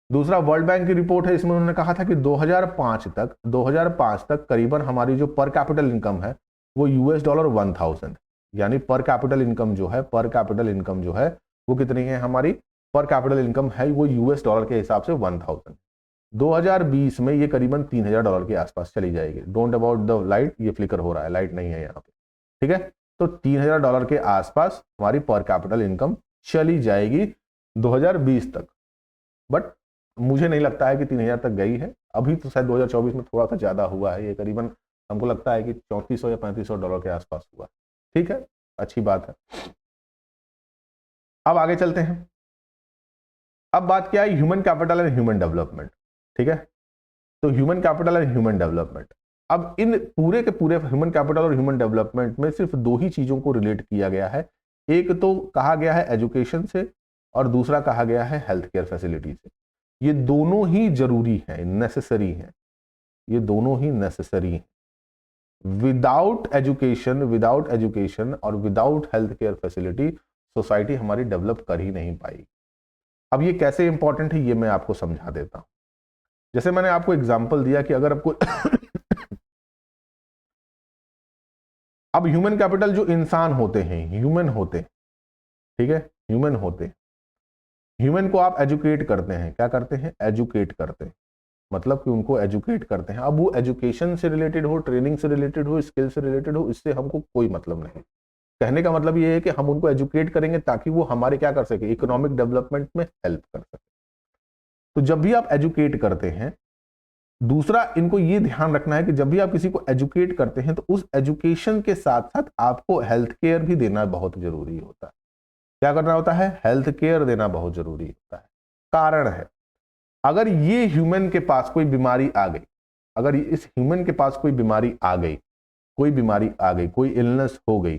दूसरा, वर्ल्ड बैंक की रिपोर्ट है, इसमें उन्होंने कहा था कि 2005 तक करीबन हमारी जो पर कैपिटल इनकम है वो $1000, यानी पर कैपिटल इनकम जो है, पर कैपिटल इनकम जो है वो कितनी है? हमारी पर कैपिटल इनकम है वो $1000 के हिसाब से 1000। 2020 में ये करीबन $3000 के आसपास चली जाएगी। डोंट अबाउट द लाइट, ये फ्लिकर हो रहा है, लाइट नहीं है यहाँ पे, ठीक है। तो $3000 के आसपास हमारी पर कैपिटल इनकम चली जाएगी 2020 तक, बट मुझे नहीं लगता है कि 3000 तक गई है। अभी तो शायद 2024 में थोड़ा सा ज्यादा हुआ है, ये करीबन हमको लगता है कि $3400 या $3500 के आसपास हुआ, ठीक है, अच्छी बात है। अब आगे चलते हैं। अब बात क्या है? Human capital and human development, ठीक है। तो human capital and human development, अब इन पूरे के पूरे ह्यूमन कैपिटल और ह्यूमन डेवलपमेंट में सिर्फ दो ही चीजों को रिलेट किया गया है। एक तो कहा गया है एजुकेशन से, और दूसरा कहा गया है हेल्थ केयर फैसिलिटी से। ये दोनों ही जरूरी हैं, नेसेसरी हैं, ये दोनों ही नेसेसरी हैं। विदाउट एजुकेशन और without health care facility society हमारी डेवलप कर ही नहीं पाएगी। अब ये कैसे इंपॉर्टेंट है ये मैं आपको समझा देता हूं। जैसे मैंने आपको एग्जांपल दिया कि अगर आपको अब ह्यूमन कैपिटल जो इंसान होते हैं, ह्यूमन होते हैं, ठीक है, ह्यूमन होते हैं, ह्यूमन को आप एजुकेट करते हैं, क्या करते हैं, एजुकेट करते हैं, मतलब कि उनको एजुकेट करते हैं। अब वो एजुकेशन से रिलेटेड हो, ट्रेनिंग से रिलेटेड हो, स्किल से रिलेटेड हो, इससे हमको कोई मतलब नहीं। कहने का मतलब ये है कि हम उनको एजुकेट करेंगे ताकि वो हमारे क्या कर सके, इकोनॉमिक डेवलपमेंट में हेल्प कर सके। तो जब भी आप एजुकेट करते हैं, दूसरा इनको ये ध्यान रखना है कि जब भी आप किसी को एजुकेट करते हैं तो उस एजुकेशन के साथ साथ आपको हेल्थ केयर भी देना बहुत जरूरी होता है। क्या करना होता है, हेल्थ केयर देना बहुत जरूरी होता है। कारण है, अगर ये ह्यूमन के पास कोई बीमारी आ गई, अगर इस ह्यूमन के पास कोई बीमारी आ गई, कोई बीमारी आ गई, कोई इलनेस हो गई,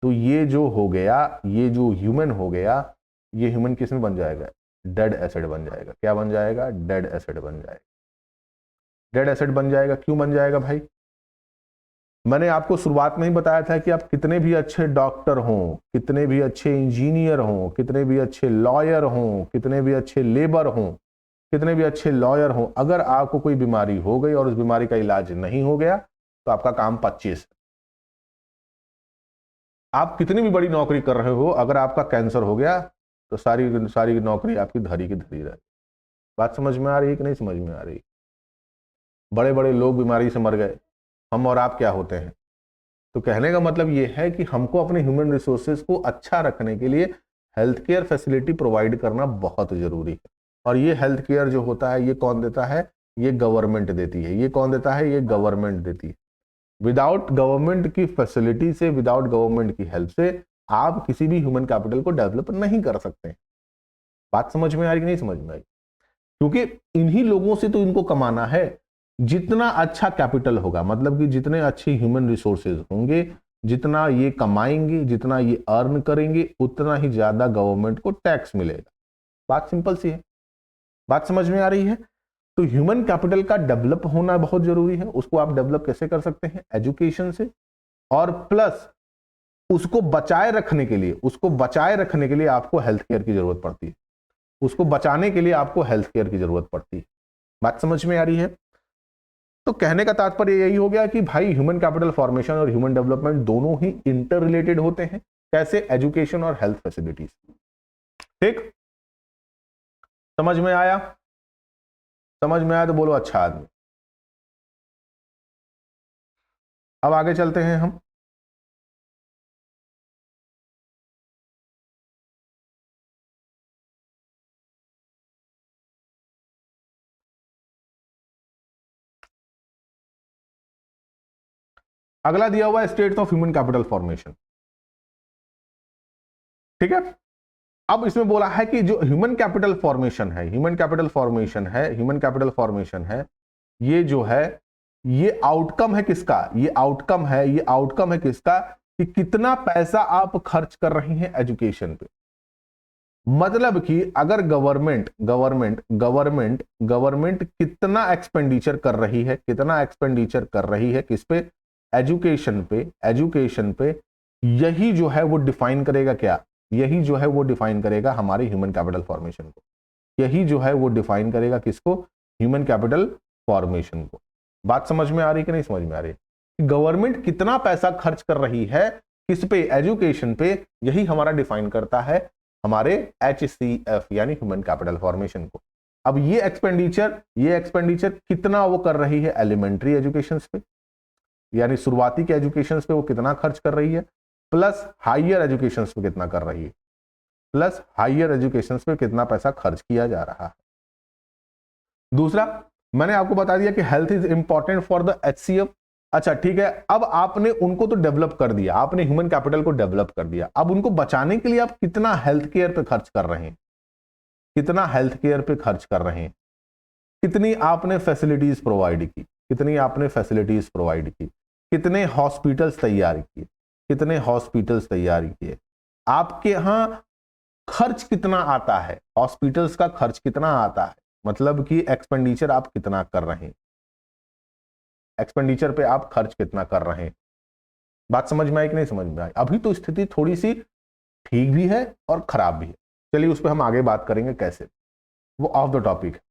तो ये जो हो गया, ये जो ह्यूमन हो गया, ये ह्यूमन किस में बन जाएगा, डेड एसिड बन जाएगा। क्या बन जाएगा, डेड एसिड बन जाएगा। डेड एसिड बन जाएगा। क्यों बन जाएगा भाई, मैंने आपको शुरुआत में ही बताया था कि आप कितने भी अच्छे डॉक्टर हों, कितने भी अच्छे इंजीनियर हों, कितने भी अच्छे लॉयर हों, कितने भी अच्छे लेबर हों, कितने भी अच्छे लॉयर हों, अगर आपको कोई बीमारी हो गई और उस बीमारी का इलाज नहीं हो गया तो आपका काम 25। आप कितनी भी बड़ी नौकरी कर रहे हो, अगर आपका कैंसर हो गया तो सारी सारी नौकरी आपकी धरी की धरी रहे। बात समझ में आ रही है कि नहीं समझ में आ रही। बड़े बड़े लोग बीमारी से मर गए, हम और आप क्या होते हैं। तो कहने का मतलब ये है कि हमको अपने ह्यूमन रिसोर्सेज को अच्छा रखने के लिए हेल्थ केयर फैसिलिटी प्रोवाइड करना बहुत जरूरी है। और ये हेल्थ केयर जो होता है, ये कौन देता है, ये गवर्नमेंट देती है। ये कौन देता है, ये गवर्नमेंट देती है। विदाउट गवर्नमेंट की फैसिलिटी से, विदाउट गवर्नमेंट की हेल्प से आप किसी भी ह्यूमन कैपिटल को डेवलप नहीं कर सकते। बात समझ में आ रही कि नहीं समझ में आई, क्योंकि इन्हीं लोगों से तो इनको कमाना है। जितना अच्छा कैपिटल होगा, मतलब कि जितने अच्छे ह्यूमन रिसोर्सेज होंगे, जितना ये कमाएंगे, जितना ये अर्न करेंगे, उतना ही ज्यादा गवर्नमेंट को टैक्स मिलेगा। बात सिंपल सी है। बात समझ में आ रही है। तो ह्यूमन कैपिटल का डेवलप होना बहुत जरूरी है। उसको आप डेवलप कैसे कर सकते हैं, एजुकेशन से, और प्लस उसको बचाए रखने के लिए, उसको बचाए रखने के लिए आपको हेल्थ केयर की जरूरत पड़ती है। उसको बचाने के लिए आपको हेल्थ केयर की जरूरत पड़ती है। बात समझ में आ रही है। तो कहने का तात्पर्य यही हो गया कि भाई ह्यूमन कैपिटल फॉर्मेशन और ह्यूमन डेवलपमेंट दोनों ही इंटर रिलेटेड होते हैं। कैसे, एजुकेशन और हेल्थ फैसिलिटीज। ठीक, समझ में आया, समझ में आया तो बोलो अच्छा आदमी। अब आगे चलते हैं हम। अगला दिया हुआ है states of human capital formation. ठीक है, अब इसमें बोला है कि जो ह्यूमन कैपिटल फॉर्मेशन है, ह्यूमन कैपिटल फॉर्मेशन है, ह्यूमन कैपिटल फॉर्मेशन है, ये जो है, ये आउटकम है किसका, ये आउटकम है, ये आउटकम है किसका, कि कितना पैसा आप खर्च कर रही हैं एजुकेशन पे। मतलब कि अगर गवर्नमेंट गवर्नमेंट गवर्नमेंट गवर्नमेंट कितना एक्सपेंडिचर कर रही है, कितना एक्सपेंडिचर कर रही है किस पे, एजुकेशन पे, एजुकेशन पे, यही जो है वो डिफाइन करेगा क्या, यही जो है वो डिफाइन करेगा हमारे ह्यूमन कैपिटल फॉर्मेशन को। यही जो है वो डिफाइन करेगा किसको, ह्यूमन कैपिटल फॉर्मेशन को। बात समझ में आ रही कि नहीं समझ में आ रही, गवर्नमेंट कितना पैसा खर्च कर रही है किस पे, एजुकेशन पे, यही हमारा डिफाइन करता है हमारे HCF यानी ह्यूमन कैपिटल फॉर्मेशन को। अब ये एक्सपेंडिचर कितना वो कर रही है एलिमेंट्री एजुकेशन पे, यानी शुरुआती के एजुकेशन पे वो कितना खर्च कर रही है, प्लस हायर एजुकेशन पे कितना कर रही है, प्लस हायर एजुकेशन पे कितना पैसा खर्च किया जा रहा है। दूसरा, मैंने आपको बता दिया कि health is important for the HCF। अच्छा ठीक है, अब आपने उनको तो डेवलप कर दिया, आपने ह्यूमन कैपिटल को डेवलप कर दिया, अब उनको बचाने के लिए आप कितना हेल्थ केयर पे खर्च कर रहे हैं, कितना हेल्थ केयर पे खर्च कर रहे हैं, कितनी आपने फैसिलिटीज प्रोवाइड की, कितनी आपने फैसिलिटीज प्रोवाइड की, कितने हॉस्पिटल्स तैयार किए, कितने हॉस्पिटल्स तैयार किए, आपके यहां खर्च कितना आता है, हॉस्पिटल्स का खर्च कितना आता है, मतलब कि एक्सपेंडिचर आप कितना कर रहे हैं, एक्सपेंडिचर पे आप खर्च कितना कर रहे हैं। बात समझ में आई कि नहीं समझ में आई। अभी तो स्थिति थोड़ी सी ठीक भी है और खराब भी है, चलिए उस पर हम आगे बात करेंगे कैसे, वो ऑफ द टॉपिक है।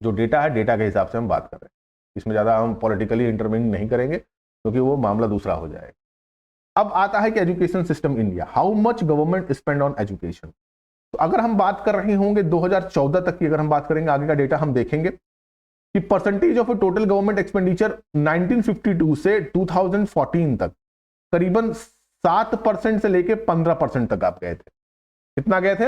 जो डेटा है, डेटा के हिसाब से हम बात कर रहे हैं, इसमें ज्यादा हम पॉलिटिकली इंटरवीन नहीं करेंगे क्योंकि वो मामला दूसरा हो जाएगा। अब आता है कि education system India, how much government spend on education. तो अगर हम बात कर रहे होंगे 2014 तक की, अगर हम बात करेंगे, आगे का डेटा हम देखेंगे कि percentage of total government expenditure 1952 से 2014 तक करीबन 7% से लेके 15% तक आप गए थे। कितना गए थे?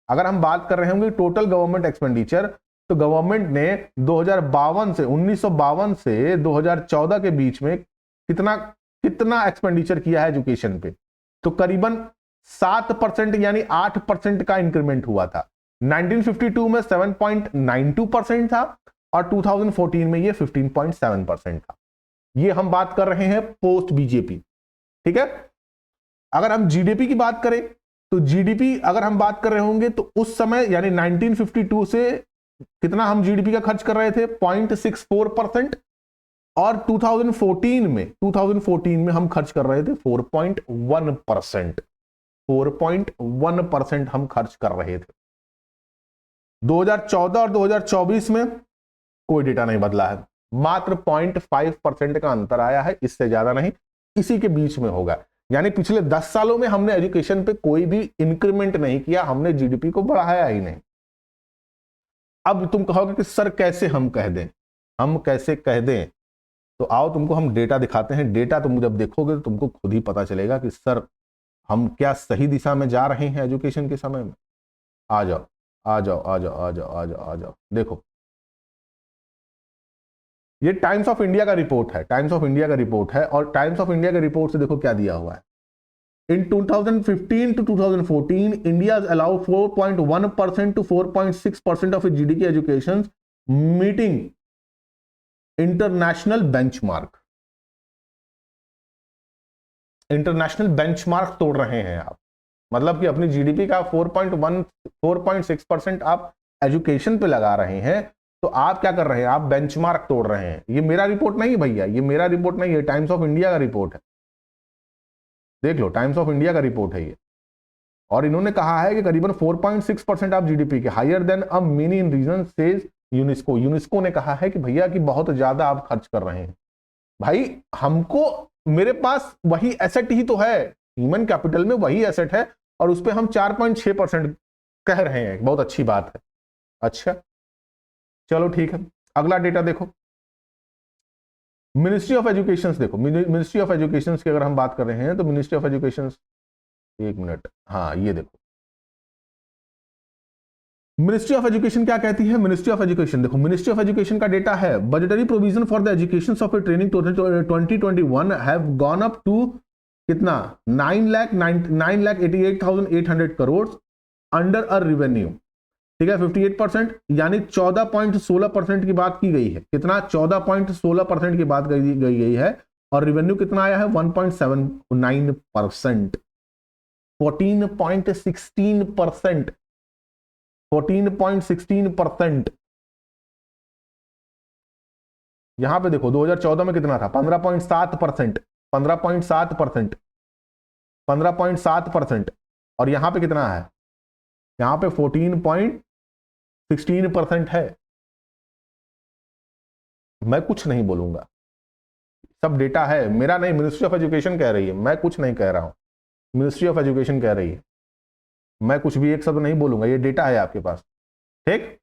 अगर हम बात कर रहे होंगे टोटल गवर्नमेंट एक्सपेंडिचर, तो गवर्नमेंट ने 1952 से 2014 के बीच में कितना एक्सपेंडिचर किया है एजुकेशन पे, तो करीबन 7% यानी 8% का इंक्रीमेंट हुआ था। 1952 में 7.92% था और 2014 में ये 15.7% था। ये हम बात कर रहे हैं पोस्ट बीजेपी, ठीक है। अगर हम जीडीपी की बात करें तो जीडीपी अगर हम बात कर रहे होंगे तो उस समय यानी 1952 से कितना हम जीडीपी का खर्च कर रहे थे, 0.64%, और 2014 में हम खर्च कर रहे थे 4.1%। 4.1% हम खर्च कर रहे थे। 2014 और 2024 में कोई डेटा नहीं बदला है, मात्र 0.5% का अंतर आया है, इससे ज्यादा नहीं, इसी के बीच में होगा। यानी पिछले 10 सालों में हमने एजुकेशन पे कोई भी इंक्रीमेंट नहीं किया, हमने जीडीपी को बढ़ाया ही नहीं। अब तुम कहोगे कि सर कैसे हम कह दें, हम कैसे कह दें, तो आओ तुमको हम डेटा दिखाते हैं। डेटा तुम जब देखोगे तो तुमको खुद ही पता चलेगा कि सर हम क्या सही दिशा में जा रहे हैं एजुकेशन के समय में। आ जाओ आ जाओ आ जाओ आ जाओ आ जाओ आ जाओ, देखो ये टाइम्स ऑफ इंडिया का रिपोर्ट है, टाइम्स ऑफ इंडिया का रिपोर्ट है, और टाइम्स ऑफ इंडिया के रिपोर्ट से देखो क्या दिया हुआ है। इन 2015 to 2014 India has allowed 4.1% to 4.6% of its GDP education, meeting international benchmark। International benchmark तोड़ रहे हैं आप, मतलब कि अपनी जीडीपी का 4.6% आप एजुकेशन पे लगा रहे हैं, तो आप क्या कर रहे हैं, आप बेंचमार्क तोड़ रहे हैं। ये मेरा रिपोर्ट नहीं भैया, ये मेरा रिपोर्ट नहीं है, टाइम्स ऑफ इंडिया का रिपोर्ट है। देख लो, टाइम्स ऑफ इंडिया का रिपोर्ट है ये, और इन्होंने कहा है कि करीबन 4.6% ऑफ जीडीपी के, higher than a many in region says UNESCO. UNESCO ने कहा है कि भैया कि बहुत ज्यादा आप खर्च कर रहे हैं। भाई हमको, मेरे पास वही एसेट ही तो है, ह्यूमन कैपिटल में वही एसेट है, और उस पर हम 4.6% कह रहे हैं, बहुत अच्छी बात है। अच्छा चलो ठीक है, अगला डेटा देखो, मिनिस्ट्री ऑफ एजुकेशन देखो। मिनिस्ट्री ऑफ एजुकेशन की अगर हम बात कर रहे हैं तो मिनिस्ट्री ऑफ एजुकेशन, एक मिनट, हाँ ये देखो मिनिस्ट्री ऑफ एजुकेशन क्या कहती है। मिनिस्ट्री ऑफ एजुकेशन देखो, मिनिस्ट्री ऑफ एजुकेशन का डेटा है, budgetary provision for the education of training 2021 have gone up to कितना, 9,88,800 करोड़ अंडर अ रेवेन्यू, ठीक है, 58%, यानी 14.16% की बात की गई है। कितना, 14.16% की बात गई है, और रेवेन्यू कितना आया है, 1.79%, 14.16%, 14.16%। यहां पे देखो 2014 में कितना था, 15.7%, 15.7%, 15.7%, और यहां पे कितना है, यहां पे 14.16% है। मैं कुछ नहीं बोलूंगा, सब डेटा है, मेरा नहीं, मिनिस्ट्री ऑफ एजुकेशन कह रही है, मैं कुछ नहीं कह रहा हूं, मिनिस्ट्री ऑफ एजुकेशन कह रही है, मैं कुछ भी एक शब्द नहीं बोलूंगा, ये डेटा है आपके पास, ठीक।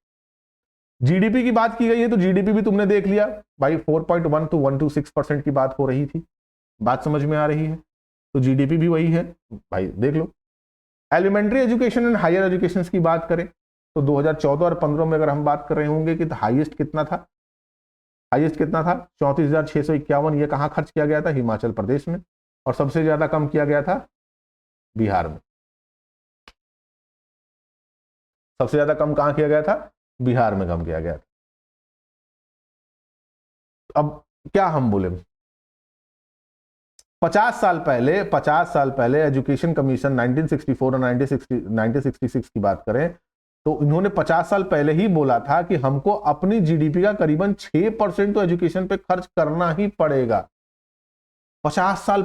जीडीपी की बात की गई है तो जीडीपी भी तुमने देख लिया भाई, 4.1 to 126% की बात हो रही थी, बात समझ में आ रही है, तो जीडीपी भी वही है भाई, देख लो। Elementary education and higher education की बात करें तो 2014 और 15 में अगर हम बात कर रहे होंगे कि हाईएस्ट कितना था, हाईएस्ट कितना था, 34,651। ये कहां खर्च किया गया था, हिमाचल प्रदेश में, और सबसे ज्यादा कम किया गया था बिहार में। सबसे ज्यादा कम कहां किया गया था, बिहार में कम किया गया था। अब क्या हम बोले, 50 साल पहले एजुकेशन कमीशन 1964 और 1966 की बात करें तो इन्होंने 50 साल पहले ही बोला था कि हमको अपनी जीडीपी का करीबन 6% तो एजुकेशन पे खर्च करना ही पड़ेगा। 50 साल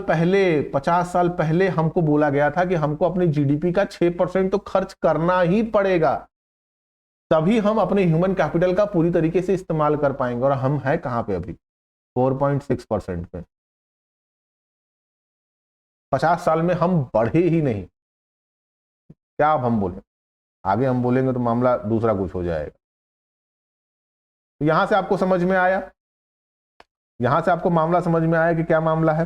पहले हमको बोला गया था कि हमको अपनी जीडीपी का 6% तो खर्च करना ही पड़ेगा, तभी हम अपने ह्यूमन कैपिटल का पूरी तरीके से इस्तेमाल कर पाएंगे। और हम हैं कहां पे अभी, 4.6% पे। 50 साल में हम बढ़े ही नहीं। क्या अब हम बोले, आगे हम बोलेंगे तो मामला दूसरा कुछ हो जाएगा। तो यहां से आपको समझ में आया, यहां से आपको मामला समझ में आया कि क्या मामला है।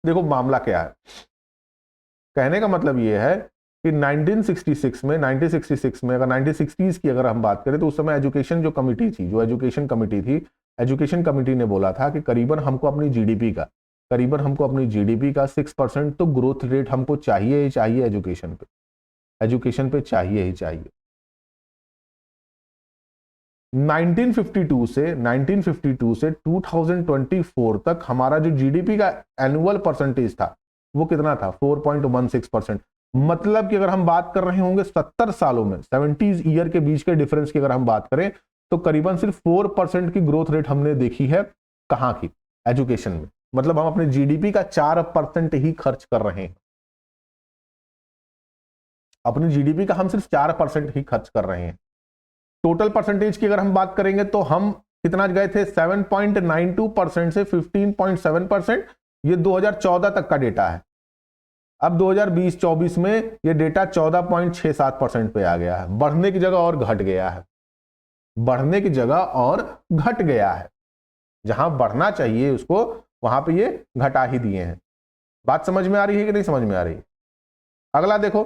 देखो मामला क्या है, कहने का मतलब यह है कि 1966 में, 1966 में अगर 1960s की अगर हम बात करें तो उस समय एजुकेशन जो कमिटी थी, जो एजुकेशन कमिटी थी, एजुकेशन कमिटी ने बोला था कि करीबन हमको अपनी जीडीपी का, करीबन हमको अपनी जीडीपी का 6% तो ग्रोथ रेट हमको चाहिए ही चाहिए एजुकेशन पे, एजुकेशन पे चाहिए ही चाहिए। 1952 से 2024 तक हमारा जो जीडीपी का एनुअल परसेंटेज था वो कितना था, 4.16%। मतलब कि अगर हम बात कर रहे होंगे 70 सालों में, 70 ईयर के बीच के डिफरेंस की अगर हम बात करें तो करीबन सिर्फ 4% की ग्रोथ रेट हमने देखी है। कहां की, एजुकेशन में। मतलब हम अपने जीडीपी का 4% ही खर्च कर रहे हैं, अपनी जीडीपी का हम सिर्फ 4% ही खर्च कर रहे हैं। टोटल परसेंटेज की अगर हम बात करेंगे तो हम कितना गए थे, 7.92% से 15.7%। ये 2014 तक का डेटा है। अब 2020-24 में ये डेटा 14.67% पे आ गया है। बढ़ने की जगह और घट गया है, बढ़ने की जगह और घट गया है। जहां बढ़ना चाहिए उसको वहां पे ये घटा ही दिए हैं। बात समझ में आ रही है कि नहीं समझ में आ रही है? अगला देखो,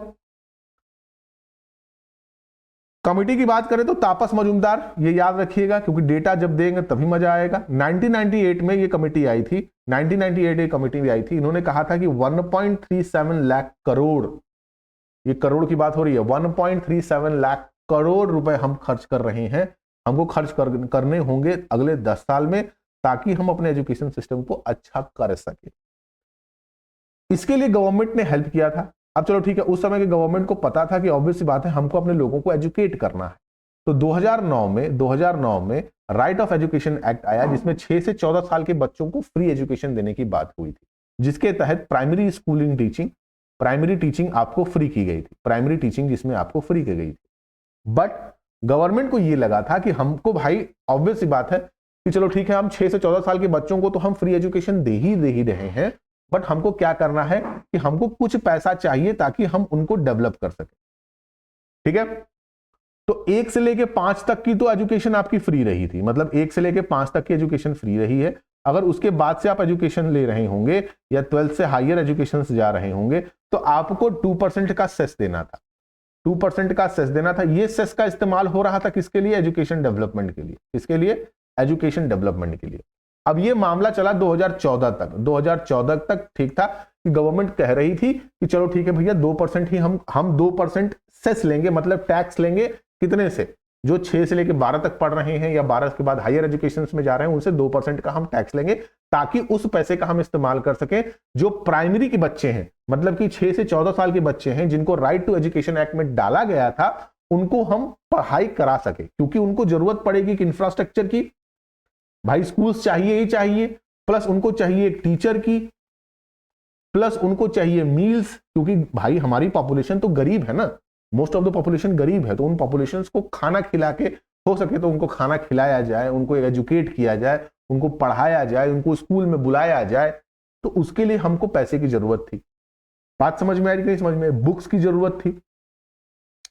कमिटी की बात करें तो तापस मजूमदार, ये याद रखिएगा क्योंकि डेटा जब देंगे तभी मजा आएगा। 1998 में ये कमिटी आई थी, 1998 ये कमिटी आई थी। इन्होंने कहा था कि 1.37 लाख करोड़, ये करोड़ की बात हो रही है, 1.37 लाख करोड़ रुपए हम खर्च कर रहे हैं, हमको खर्च करने होंगे अगले 10 साल में, ताकि हम अपने एजुकेशन सिस्टम को अच्छा कर सके। इसके लिए गवर्नमेंट ने हेल्प किया था। अब चलो ठीक है, उस समय के गवर्नमेंट को पता था कि ऑब्वियस सी बात है हमको अपने लोगों को एजुकेट करना है। तो 2009 में राइट ऑफ एजुकेशन एक्ट आया, जिसमें 6 से 14 साल के बच्चों को फ्री एजुकेशन देने की बात हुई थी, जिसके तहत primary schooling teaching, primary teaching आपको फ्री की गई थी, प्राइमरी टीचिंग जिसमें आपको फ्री की गई थी। बट गवर्नमेंट को यह लगा था कि हमको भाई ऑब्वियस सी बात है कि चलो ठीक है, हम 6 से 14 साल के बच्चों को तो हम फ्री एजुकेशन दे ही रहे हैं, बट हमको क्या करना है कि हमको कुछ पैसा चाहिए ताकि हम उनको डेवलप कर सके। ठीक है, तो 1 से लेके 5 तक की तो एजुकेशन आपकी फ्री रही थी, मतलब 1 से लेके 5 तक की एजुकेशन फ्री रही है। अगर उसके बाद से आप एजुकेशन ले रहे होंगे या 12th से हायर एजुकेशन से जा रहे होंगे तो आपको 2% का सेस देना था, 2% का सेस देना था। ये सेस का इस्तेमाल हो रहा था किसके लिए, एजुकेशन डेवलपमेंट के लिए। किसके लिए, एजुकेशन डेवलपमेंट के लिए। अब ये मामला चला 2014 तक, 2014 तक ठीक था कि गवर्नमेंट कह रही थी कि चलो ठीक है भैया 2% ही हम 2% सेस लेंगे, मतलब टैक्स लेंगे। कितने से, जो 6 से लेकर 12 तक पढ़ रहे हैं या 12 के बाद हायर एजुकेशन में जा रहे हैं उनसे 2% का हम टैक्स लेंगे, ताकि उस पैसे का हम इस्तेमाल कर सकें जो प्राइमरी के बच्चे हैं, मतलब कि 6 से 14 साल के बच्चे हैं जिनको राइट टू एजुकेशन एक्ट में डाला गया था, उनको हम पढ़ाई करा सके। क्योंकि उनको जरूरत पड़ेगी कि इंफ्रास्ट्रक्चर की, भाई स्कूल्स चाहिए ही चाहिए, प्लस उनको चाहिए एक टीचर की, प्लस उनको चाहिए मील्स, क्योंकि भाई हमारी पॉपुलेशन तो गरीब है ना, मोस्ट ऑफ द पॉपुलेशन गरीब है। तो उन पॉपुलेशन को खाना खिला के, हो सके तो उनको खाना खिलाया जाए, उनको एजुकेट किया जाए, उनको पढ़ाया जाए, उनको स्कूल में बुलाया जाए। तो उसके लिए हमको पैसे की जरूरत थी। बात समझ में आई कि नहीं समझ में? बुक्स की जरूरत थी,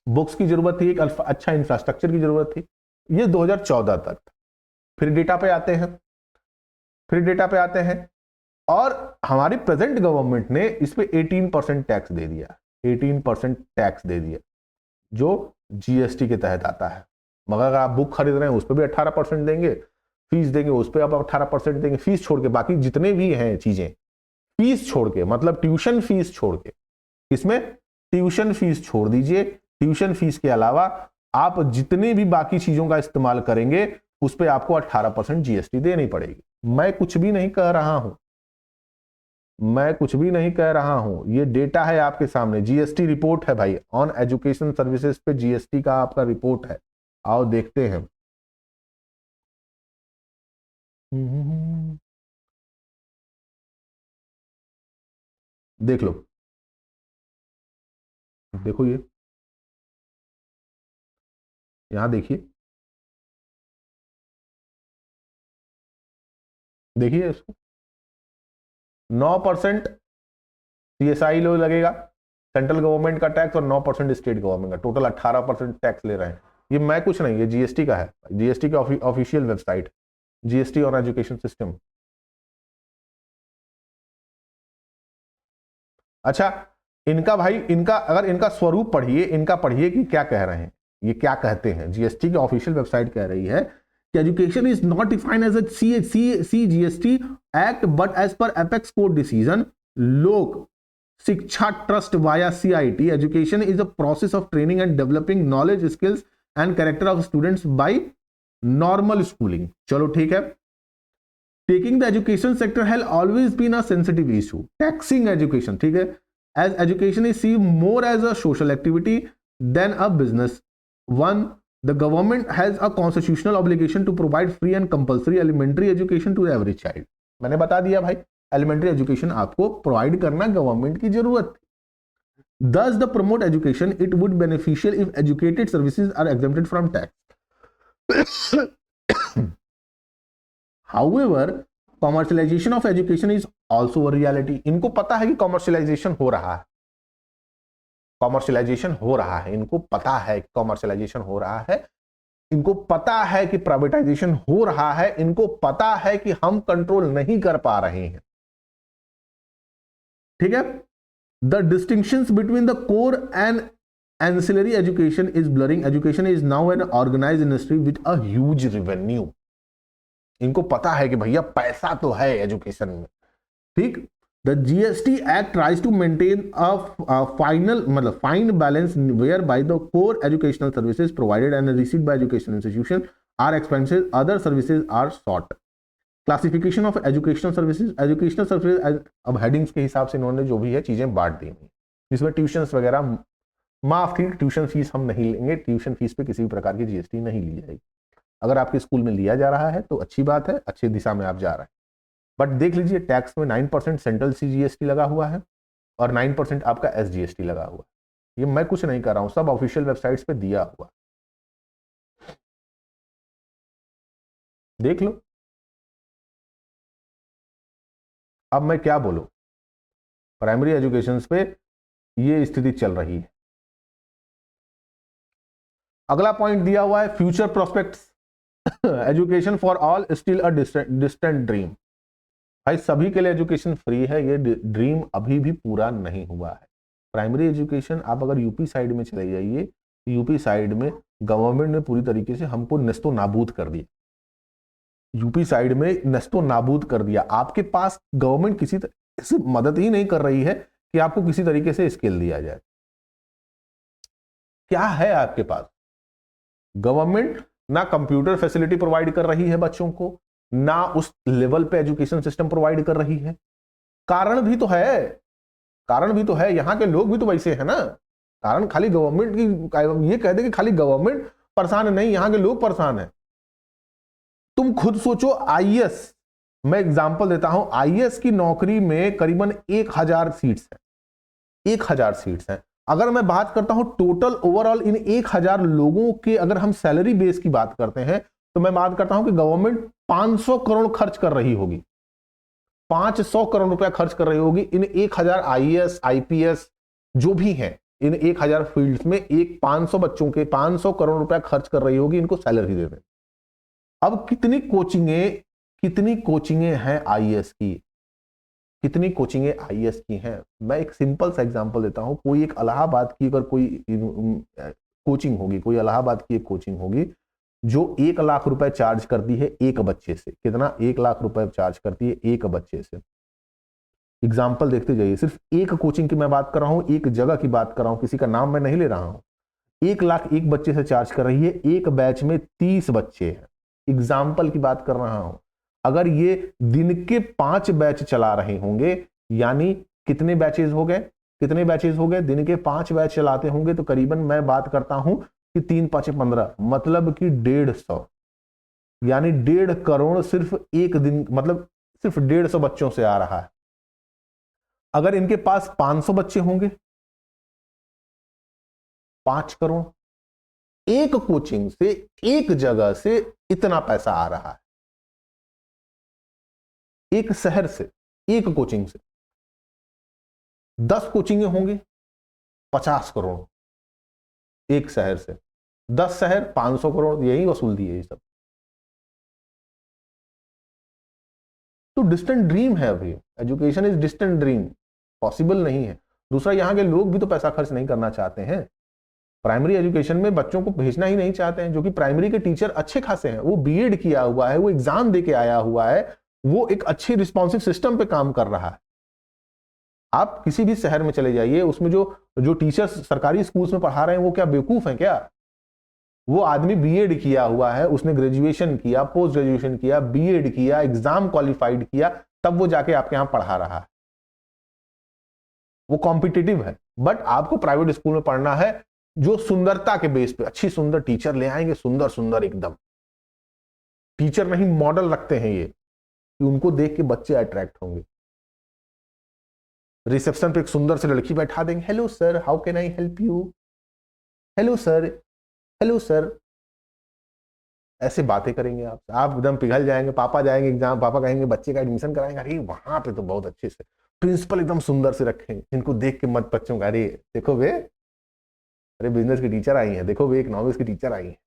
बुक्स की जरूरत थी, एक अच्छा इंफ्रास्ट्रक्चर की जरूरत थी। ये 2014 तक। फिर डेटा पे आते हैं, फिर डेटा पे आते हैं और हमारी प्रेजेंट गवर्नमेंट ने इस पे 18% टैक्स दे दिया, 18% टैक्स दे दिया, जो जीएसटी के तहत आता है। मगर अगर आप बुक खरीद रहे हैं उस पर भी 18% देंगे, फीस देंगे उस पर आप 18% देंगे, फीस छोड़ के बाकी जितने भी हैं चीजें, फीस छोड़ के, मतलब ट्यूशन फीस छोड़ के, इसमें ट्यूशन फीस छोड़ दीजिए, ट्यूशन फीस के अलावा आप जितने भी बाकी चीजों का इस्तेमाल करेंगे उस पर आपको 18% जीएसटी देनी पड़ेगी। मैं कुछ भी नहीं कह रहा हूं, मैं कुछ भी नहीं कह रहा हूं, ये डेटा है आपके सामने, जीएसटी रिपोर्ट है भाई, ऑन एजुकेशन सर्विसेज पे जीएसटी का आपका रिपोर्ट है। आओ देखते हैं। देख लो, देखो ये, यहां देखिए, देखिए इसको, 9% CSI लो लगेगा, सेंट्रल गवर्नमेंट का टैक्स, और 9% स्टेट गवर्नमेंट का, टोटल 18% टैक्स ले रहे हैं। ये मैं कुछ नहीं, ये जीएसटी का है, जीएसटी की official website, GST on education system. अच्छा, इनका भाई, इनका अगर इनका स्वरूप पढ़िए, इनका पढ़िए कि क्या कह रहे हैं, ये क्या कहते हैं। जीएसटी की ऑफिशियल वेबसाइट कह रही है कि education is not defined as a CGST act but as per apex court decision Lok Shiksha trust via CIT, education is a process of training and developing knowledge skills and character of students by normal schooling. चलो ठीक है। Taking the education sector has always been a sensitive issue, taxing education, ठीक है, as education is see more as a social activity than a business one. The government has a constitutional obligation to provide free and compulsory elementary education to every child. मैंने बता दिया भाई, एलिमेंट्री एजुकेशन आपको प्रोवाइड करना गवर्नमेंट की जरूरत थी। Thus the promote education, it would beneficial if educated services are exempted from tax. However, commercialization of education is also a reality. इनको पता है कि कॉमर्शलाइजेशन हो रहा है, कॉमर्शलाइजेशन हो रहा है, इनको पता है कि कॉमर्शलाइजेशन हो रहा है, इनको पता है कि प्राइवेटाइजेशन हो रहा है, इनको पता है कि हम कंट्रोल नहीं कर पा रहे हैं। ठीक है। The distinctions between the core and ancillary education is blurring, education is now an organised industry with a huge revenue. इनको पता है कि भैया पैसा तो है एजुकेशन में। ठीक। The GST Act tries to maintain a fine balance whereby the core educational services provided and received by educational institutions are expenses, other services are sought. Classification of educational services अब हेडिंग्स के हिसाब से इन्होंने जो भी है चीजें बांट दी हैं, जिसमें ट्यूशन वगैरह माफ की, ट्यूशन फीस हम नहीं लेंगे, ट्यूशन फीस पे किसी भी प्रकार की GST नहीं ली जाएगी। अगर आपके स्कूल में लिया जा रहा है तो अच्छी बात है, अच्छी दिशा में आप जा रहे हैं। बट देख लीजिए, टैक्स में 9% सेंट्रल CGST लगा हुआ है और 9% आपका SGST लगा हुआ है। ये मैं कुछ नहीं कर रहा हूं, सब ऑफिशियल वेबसाइट्स पे दिया हुआ, देख लो। अब मैं क्या बोलूं, प्राइमरी एजुकेशन पे ये स्थिति चल रही है। अगला पॉइंट दिया हुआ है, future prospects, education for all still a distant dream. भाई सभी के लिए एजुकेशन फ्री है, ये ड्रीम अभी भी पूरा नहीं हुआ है। प्राइमरी एजुकेशन आप अगर यूपी साइड में चले जाइए, यूपी साइड में गवर्नमेंट ने पूरी तरीके से हमको नस्तो नाबूद कर दिया, यूपी साइड में नस्तो नाबूद कर दिया। आपके पास गवर्नमेंट किसी तरह से मदद ही नहीं कर रही है कि आपको किसी तरीके से स्किल दिया जाए। क्या है आपके पास? गवर्नमेंट ना कंप्यूटर फैसिलिटी प्रोवाइड कर रही है बच्चों को, ना उस लेवल पे एजुकेशन सिस्टम प्रोवाइड कर रही है। कारण भी तो है, कारण भी तो है, यहां के लोग भी तो वैसे हैं ना। कारण खाली गवर्नमेंट की ये कह दे कि खाली गवर्नमेंट परेशान नहीं, यहां के लोग परेशान हैं। तुम खुद सोचो, IAS, मैं एग्जांपल देता हूं, IAS की नौकरी में करीबन 1000 सीट्स हैं, 1000 सीट्स हैं। अगर मैं बात करता हूं टोटल ओवरऑल इन 1000 लोगों के, अगर हम सैलरी बेस की बात करते हैं, तो मैं बात करता हूं कि गवर्नमेंट 500 करोड़ खर्च कर रही होगी, 500 करोड़ रुपया खर्च कर रही होगी इन 1000 IAS IPS जो भी हैं, इन 1000 फील्ड्स में, एक 500 बच्चों के 500 करोड़ रुपया खर्च कर रही होगी इनको सैलरी देने। अब कितनी कोचिंगें हैं IAS की, कितनी कोचिंगें IAS की हैं? मैं एक सिंपल सा एग्जांपल देता हूं। कोई एक इलाहाबाद की अगर कोई कोचिंग होगी, कोई इलाहाबाद की एक कोचिंग होगी जो 1 लाख रुपए चार्ज करती है एक बच्चे से। कितना? 1 लाख रुपए चार्ज करती है एक बच्चे से। एग्जाम्पल देखते जाइए, सिर्फ एक कोचिंग की मैं बात कर रहा हूं, एक जगह की बात कर रहा हूं, किसी का नाम मैं नहीं ले रहा हूं। 1 लाख एक बच्चे से चार्ज कर रही है, एक बैच में 30 बच्चे हैं। एग्जाम्पल की बात कर रहा हूं। अगर ये दिन के 5 बैच चला रहे होंगे, यानी कितने बैचेज हो गए, कितने बैचेज हो गए? दिन के 5 बैच चलाते होंगे तो करीबन मैं बात करता हूं कि 3 5 15, मतलब कि 150, यानी 1.5 करोड़ सिर्फ एक दिन, मतलब सिर्फ 150 बच्चों से आ रहा है। अगर इनके पास 500 बच्चे होंगे, 5 करोड़। एक कोचिंग से, एक जगह से इतना पैसा आ रहा है, एक शहर से। एक कोचिंग से। 10 कोचिंगें होंगी, 50 करोड़ एक शहर से। 10 शहर 500 करोड़, यही वसूल दिए ये सब। तो डिस्टेंट ड्रीम है अभी, education is distant dream, possible नहीं है। दूसरा, यहाँ के लोग भी तो पैसा खर्च नहीं करना चाहते हैं, प्राइमरी एजुकेशन में बच्चों को भेजना ही नहीं चाहते हैं। जो कि प्राइमरी के टीचर अच्छे खासे हैं, वो बीएड किया हुआ है, वो एग्जाम दे के आया हुआ है, वो एक अच्छे रिस्पॉन्सिव सिस्टम पे काम कर रहा है। आप किसी भी शहर में चले जाइए, उसमें जो जो टीचर्स सरकारी स्कूल्स में पढ़ा रहे हैं वो क्या बेवकूफ हैं क्या? वो आदमी बीएड किया हुआ है, उसने ग्रेजुएशन किया, पोस्ट ग्रेजुएशन किया, बीएड किया, एग्जाम क्वालिफाइड किया, तब वो जाके आपके यहां पढ़ा रहा है। वो कॉम्पिटिटिव है। बट आपको प्राइवेट स्कूल में पढ़ना है जो सुंदरता के बेस पे, अच्छी सुंदर टीचर ले आएंगे, सुंदर सुंदर एकदम। टीचर नहीं, मॉडल रखते हैं ये कि उनको देख के बच्चे अट्रैक्ट होंगे। रिसेप्शन पे एक सुंदर से लड़की बैठा देंगे, hello sir, how can I help you, hello sir, hello sir, ऐसे बातें करेंगे आप एकदम पिघल जाएंगे। पापा जाएंगे एग्जाम, पापा कहेंगे बच्चे का एडमिशन कराएंगे, अरे वहां पे तो बहुत अच्छे से प्रिंसिपल एकदम सुंदर से रखेंगे, जिनको देख के मत बच्चों का, अरे देखो वे, अरे बिजनेस की टीचर आई हैं, देखो वे इकोनॉमिक्स की टीचर आई हैं।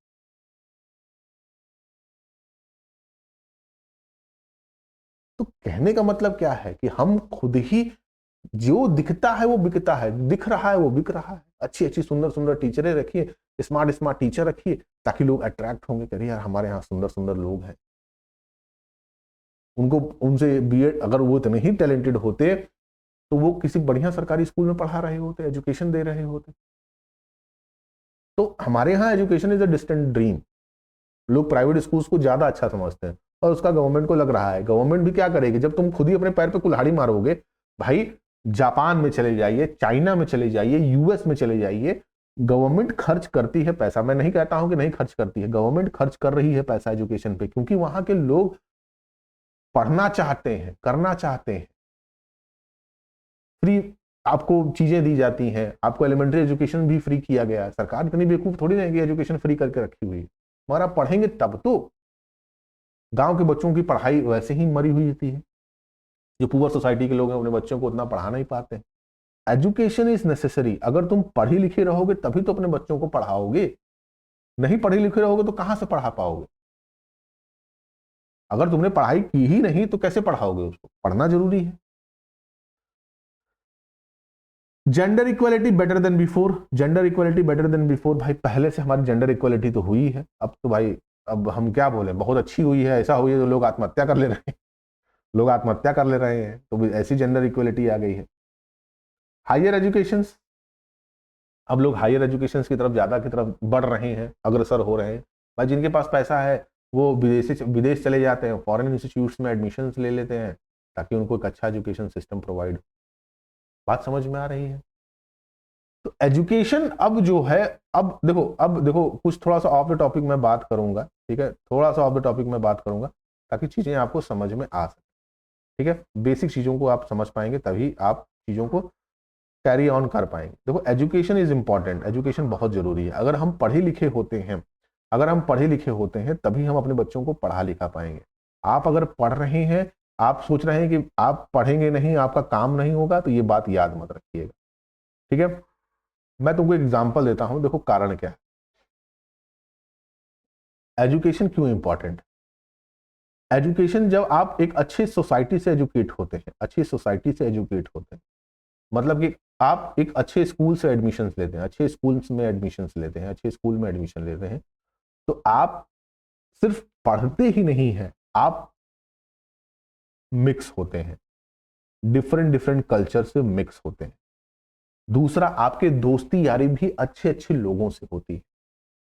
तो कहने का मतलब क्या है कि हम खुद ही, जो दिखता है वो बिकता है, दिख रहा है वो बिक रहा है। अच्छी अच्छी सुंदर सुंदर टीचरें रखिए, स्मार्ट स्मार्ट टीचर रखिए, ताकि लोग अट्रैक्ट होंगे, करिए यार हमारे यहाँ सुंदर सुंदर लोग हैं। उनको, उनसे बीएड, अगर वो इतने ही टैलेंटेड होते तो वो किसी बढ़िया सरकारी स्कूल में पढ़ा रहे होते, एजुकेशन दे रहे होते। तो हमारे यहाँ education is a distant dream. लोग प्राइवेट स्कूल्स को ज्यादा अच्छा समझते हैं, और उसका गवर्नमेंट को लग रहा है। गवर्नमेंट भी क्या करेगी जब तुम खुद ही अपने पैर पे कुल्हाड़ी मारोगे? भाई जापान में चले जाइए, चाइना में चले जाइए, यूएस में चले जाइए, गवर्नमेंट खर्च करती है पैसा। मैं नहीं कहता हूं कि नहीं खर्च करती है, गवर्नमेंट खर्च कर रही है पैसा एजुकेशन पे, क्योंकि वहां के लोग पढ़ना चाहते हैं, करना चाहते हैं। फ्री आपको चीजें दी जाती हैं, आपको एलिमेंट्री एजुकेशन भी फ्री किया गया है। सरकार इतनी बेवकूफ थोड़ी नहीं कि एजुकेशन फ्री करके रखी हुई, मगर आप पढ़ेंगे तब तो। गांव के बच्चों की पढ़ाई वैसे ही मरी हुई होती है। जो पुअर सोसाइटी के लोग हैं अपने बच्चों को उतना पढ़ा नहीं पाते। Education is necessary. अगर तुम पढ़े लिखे रहोगे तभी तो अपने बच्चों को पढ़ाओगे, नहीं पढ़े लिखे रहोगे तो कहां से पढ़ा पाओगे? अगर तुमने पढ़ाई की ही नहीं तो कैसे पढ़ाओगे उसको? पढ़ना जरूरी है। Gender equality better than before, gender equality better than before. भाई पहले से हमारी जेंडर इक्वालिटी तो हुई है, अब तो भाई, अब हम क्या बोले, बहुत अच्छी हुई है। ऐसा हुई है तो लोग आत्महत्या कर ले रहे हैं, लोग आत्महत्या कर ले रहे हैं, तो ऐसी जेंडर इक्वालिटी आ गई है। हायर एजुकेशन, अब लोग हायर एजुकेशन की तरफ ज्यादा की तरफ बढ़ रहे हैं, अग्रसर हो रहे हैं। भाई जिनके पास पैसा है वो विदेश चले जाते हैं, फॉरेन इंस्टीट्यूट्स में एडमिशन ले लेते हैं, ताकि उनको एक अच्छा एजुकेशन सिस्टम प्रोवाइड हो। बात समझ में आ रही है? तो एजुकेशन अब जो है, अब देखो कुछ थोड़ा सा ऑफ द टॉपिक में बात करूंगा, ठीक है, थोड़ा सा ऑफ द टॉपिक में बात करूंगा, ताकि चीजें आपको समझ में आ सके। ठीक है, बेसिक चीजों को आप समझ पाएंगे, तभी आप चीजों को कैरी ऑन कर पाएंगे। देखो एजुकेशन इज इंपॉर्टेंट, एजुकेशन बहुत जरूरी है। अगर हम पढ़े लिखे होते हैं, अगर हम पढ़े लिखे होते हैं तभी हम अपने बच्चों को पढ़ा लिखा पाएंगे। आप अगर पढ़ रहे हैं, आप सोच रहे हैं कि आप पढ़ेंगे नहीं, आपका काम नहीं होगा, तो ये बात याद मत रखिएगा। ठीक है, मैं तुमको एग्जांपल देता हूं, देखो कारण क्या है। एजुकेशन क्यों इंपॉर्टेंट? एजुकेशन, जब आप एक अच्छे सोसाइटी से एजुकेट होते हैं, अच्छी सोसाइटी से एजुकेट होते हैं, मतलब कि आप एक अच्छे स्कूल से एडमिशन लेते हैं, अच्छे स्कूल्स में एडमिशन लेते हैं, अच्छे स्कूल में एडमिशन लेते हैं, तो आप सिर्फ पढ़ते ही नहीं हैं, आप मिक्स होते हैं, डिफरेंट डिफरेंट कल्चर से मिक्स होते हैं। दूसरा, आपके दोस्ती यारी भी अच्छे अच्छे लोगों से होती है,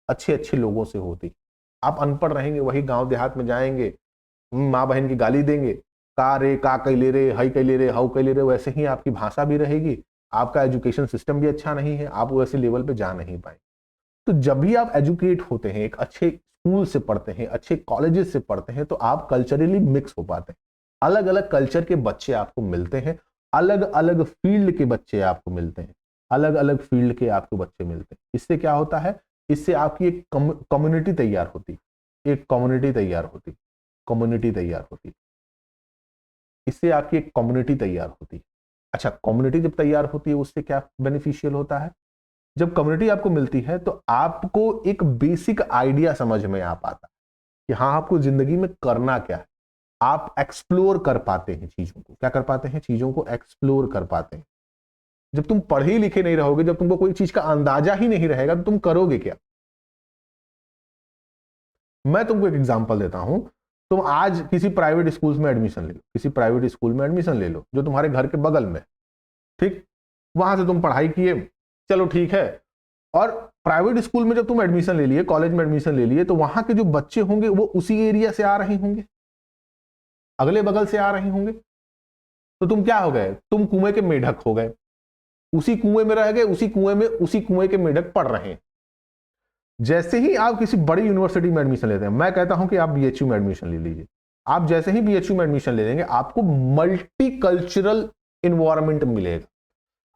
अच्छे अच्छे लोगों से होती है। आप अनपढ़ रहेंगे, वही गांव देहात में जाएंगे, माँ बहन की गाली देंगे, का रे, का कैले रे, हई कैले रे, हाउ कैले रे, वैसे ही आपकी भाषा भी रहेगी। आपका एजुकेशन सिस्टम भी अच्छा नहीं है, आप वैसे लेवल पे जा नहीं पाएंगे। तो जब भी आप एजुकेट होते हैं, एक अच्छे स्कूल से पढ़ते हैं, अच्छे कॉलेजेस से पढ़ते हैं, तो आप कल्चरली मिक्स हो पाते हैं। अलग अलग कल्चर के बच्चे आपको मिलते हैं, अलग अलग फील्ड के बच्चे आपको मिलते हैं, अलग अलग फील्ड के आपको बच्चे मिलते हैं। इससे क्या होता है? इससे आपकी एक कम्युनिटी तैयार होती है, एक कम्युनिटी तैयार होती, कम्युनिटी तैयार होती। इससे आपकी एक कम्युनिटी तैयार होती है। अच्छा, कम्युनिटी जब तैयार होती है उससे क्या बेनिफिशियल होता है? जब कम्युनिटी आपको मिलती है तो आपको एक बेसिक आइडिया समझ में आ पाता है कि हाँ, आपको जिंदगी में करना क्या है। आप एक्सप्लोर कर पाते हैं चीजों को। क्या कर पाते हैं? चीजों को एक्सप्लोर कर पाते हैं। जब तुम पढ़े लिखे नहीं रहोगे, जब तुमको कोई चीज का अंदाजा ही नहीं रहेगा, तो तुम करोगे क्या? मैं तुमको एक एग्जांपल देता हूं। तुम आज किसी प्राइवेट स्कूल में एडमिशन ले लो, किसी प्राइवेट स्कूल में एडमिशन ले लो जो तुम्हारे घर के बगल में, ठीक, वहां से तुम पढ़ाई किए, चलो ठीक है। और प्राइवेट स्कूल में जब तुम एडमिशन ले लिए, कॉलेज में एडमिशन ले लिए, तो वहां के जो बच्चे होंगे वो उसी एरिया से आ रहे होंगे, अगले बगल से आ रहे होंगे। तो तुम क्या हो गए? तुम कुएं के मेढक हो गए, उसी कुएं में रह गए, उसी कुएं में, उसी कुएं के मेढक पढ़ रहे हैं। जैसे ही आप किसी बड़ी यूनिवर्सिटी में एडमिशन लेते हैं, मैं कहता हूं कि आप बीएचयू में एडमिशन ले लीजिए। आप जैसे ही बीएचयू में एडमिशन ले लेंगे, आपको मल्टी कल्चरल इन्वायरमेंट मिलेगा।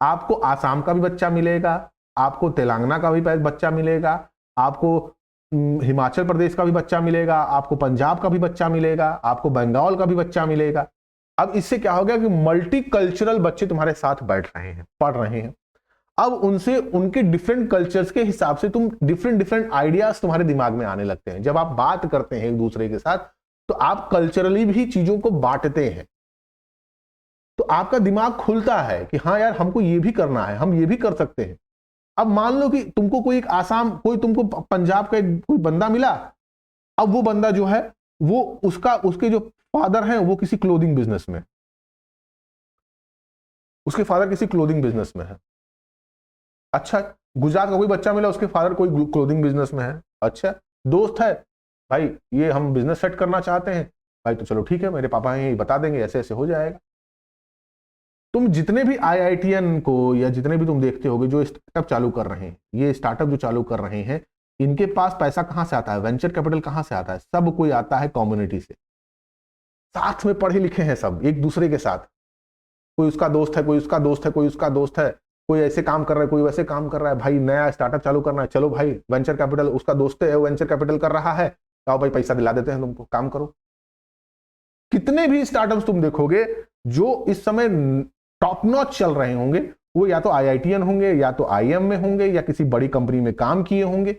आपको आसाम का भी बच्चा मिलेगा, आपको तेलंगाना का भी बच्चा मिलेगा, आपको हिमाचल प्रदेश का भी बच्चा मिलेगा, आपको पंजाब का भी बच्चा मिलेगा, आपको बंगाल का भी बच्चा मिलेगा। अब इससे क्या हो गया कि मल्टी कल्चरल बच्चे तुम्हारे साथ बैठ रहे हैं, पढ़ रहे हैं। अब उनसे, उनके डिफरेंट कल्चर्स के हिसाब से तुम डिफरेंट आइडियाज तुम्हारे दिमाग में आने लगते हैं। जब आप बात करते हैं एक दूसरे के साथ, तो आप कल्चरली भी चीजों को बांटते हैं, तो आपका दिमाग खुलता है कि हाँ यार, हमको ये भी करना है, हम ये भी कर सकते हैं। अब मान लो कि तुमको कोई एक आसाम, कोई तुमको पंजाब का कोई बंदा मिला। अब वो बंदा जो है, वो उसके जो फादर हैं वो किसी क्लोथिंग बिजनेस में, उसके फादर किसी क्लोथिंग बिजनेस में है। अच्छा, गुजरात का कोई बच्चा मिला, उसके फादर कोई क्लोथिंग बिजनेस में है। अच्छा, दोस्त है, भाई ये हम बिजनेस सेट करना चाहते हैं, भाई तो चलो ठीक है, मेरे पापा हैं, ये बता देंगे, ऐसे ऐसे हो जाएगा। तुम जितने भी आईआईटीएन को या जितने भी तुम देखते होगे जो स्टार्टअप चालू कर रहे हैं, ये स्टार्टअप जो चालू कर रहे हैं, इनके पास पैसा कहां से आता है? वेंचर कैपिटल कहां से आता है? सब कोई आता है कम्युनिटी से। साथ में पढ़े लिखे हैं सब, एक दूसरे के साथ। कोई उसका दोस्त है, कोई उसका दोस्त है, कोई उसका दोस्त है, कोई ऐसे काम कर रहा है, कोई वैसे काम कर रहा है। भाई नया स्टार्टअप चालू करना है, चलो भाई वेंचर कैपिटल, उसका दोस्त है वेंचर कैपिटल कर रहा है, आओ भाई पैसा दिला देते हैं तुमको, काम करो। कितने भी स्टार्टअप्स तुम देखोगे जो इस समय टॉप नॉच चल रहे होंगे, वो या तो आईआईटीएन होंगे, या तो आईएम में होंगे, या किसी बड़ी कंपनी में काम किए होंगे।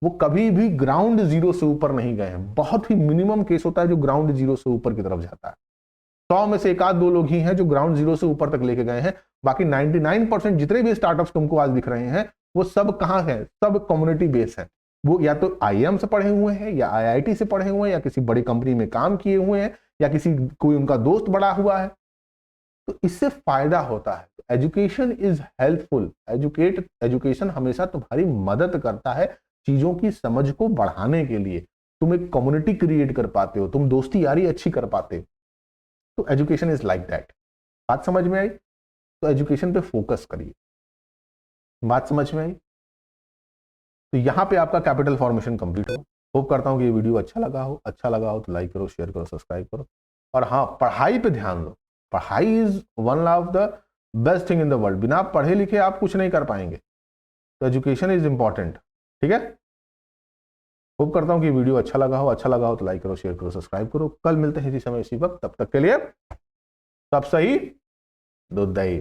वो कभी भी ग्राउंड जीरो से ऊपर नहीं गए हैं। बहुत ही मिनिमम केस होता है जो ग्राउंड जीरो से ऊपर की तरफ जाता है। 100 में से एक आध दो लोग ही हैं जो ग्राउंड जीरो से ऊपर तक लेके गए हैं। बाकी 99% जितने भी स्टार्टअप्स तुमको आज दिख रहे हैं, वो सब कहां है? सब कम्युनिटी बेस है। वो या तो आईएम से पढ़े हुए हैं, या आईआईटी से पढ़े हुए हैं, या किसी बड़ी कंपनी में काम किए हुए हैं, या किसी कोई उनका दोस्त बड़ा हुआ है। तो इससे फायदा होता है। Education is helpful. एजुकेशन हमेशा तुम्हारी मदद करता है चीजों की समझ को बढ़ाने के लिए। तुम एक कम्युनिटी क्रिएट कर पाते हो, तुम दोस्ती यारी अच्छी कर पाते हो। तो एजुकेशन इज लाइक दैट। बात समझ में आई? तो एजुकेशन पे फोकस करिए। बात समझ में आई? तो यहां पे आपका कैपिटल फॉर्मेशन कंप्लीट हो। होप करता हूं कि ये वीडियो अच्छा लगा हो। अच्छा लगा हो तो लाइक करो, शेयर करो, सब्सक्राइब करो। और हाँ, पढ़ाई पे ध्यान दो। पढ़ाई is one of the best thing in the world. बिना पढ़े लिखे आप कुछ नहीं कर पाएंगे। तो एजुकेशन इज इंपॉर्टेंट। ठीक है? होप करता हूं कि वीडियो अच्छा लगा हो। अच्छा लगा हो तो लाइक करो, शेयर करो, सब्सक्राइब करो। कल मिलते हैं इसी समय इसी वक्त। तब तक के लिए सब सही, दूध दही।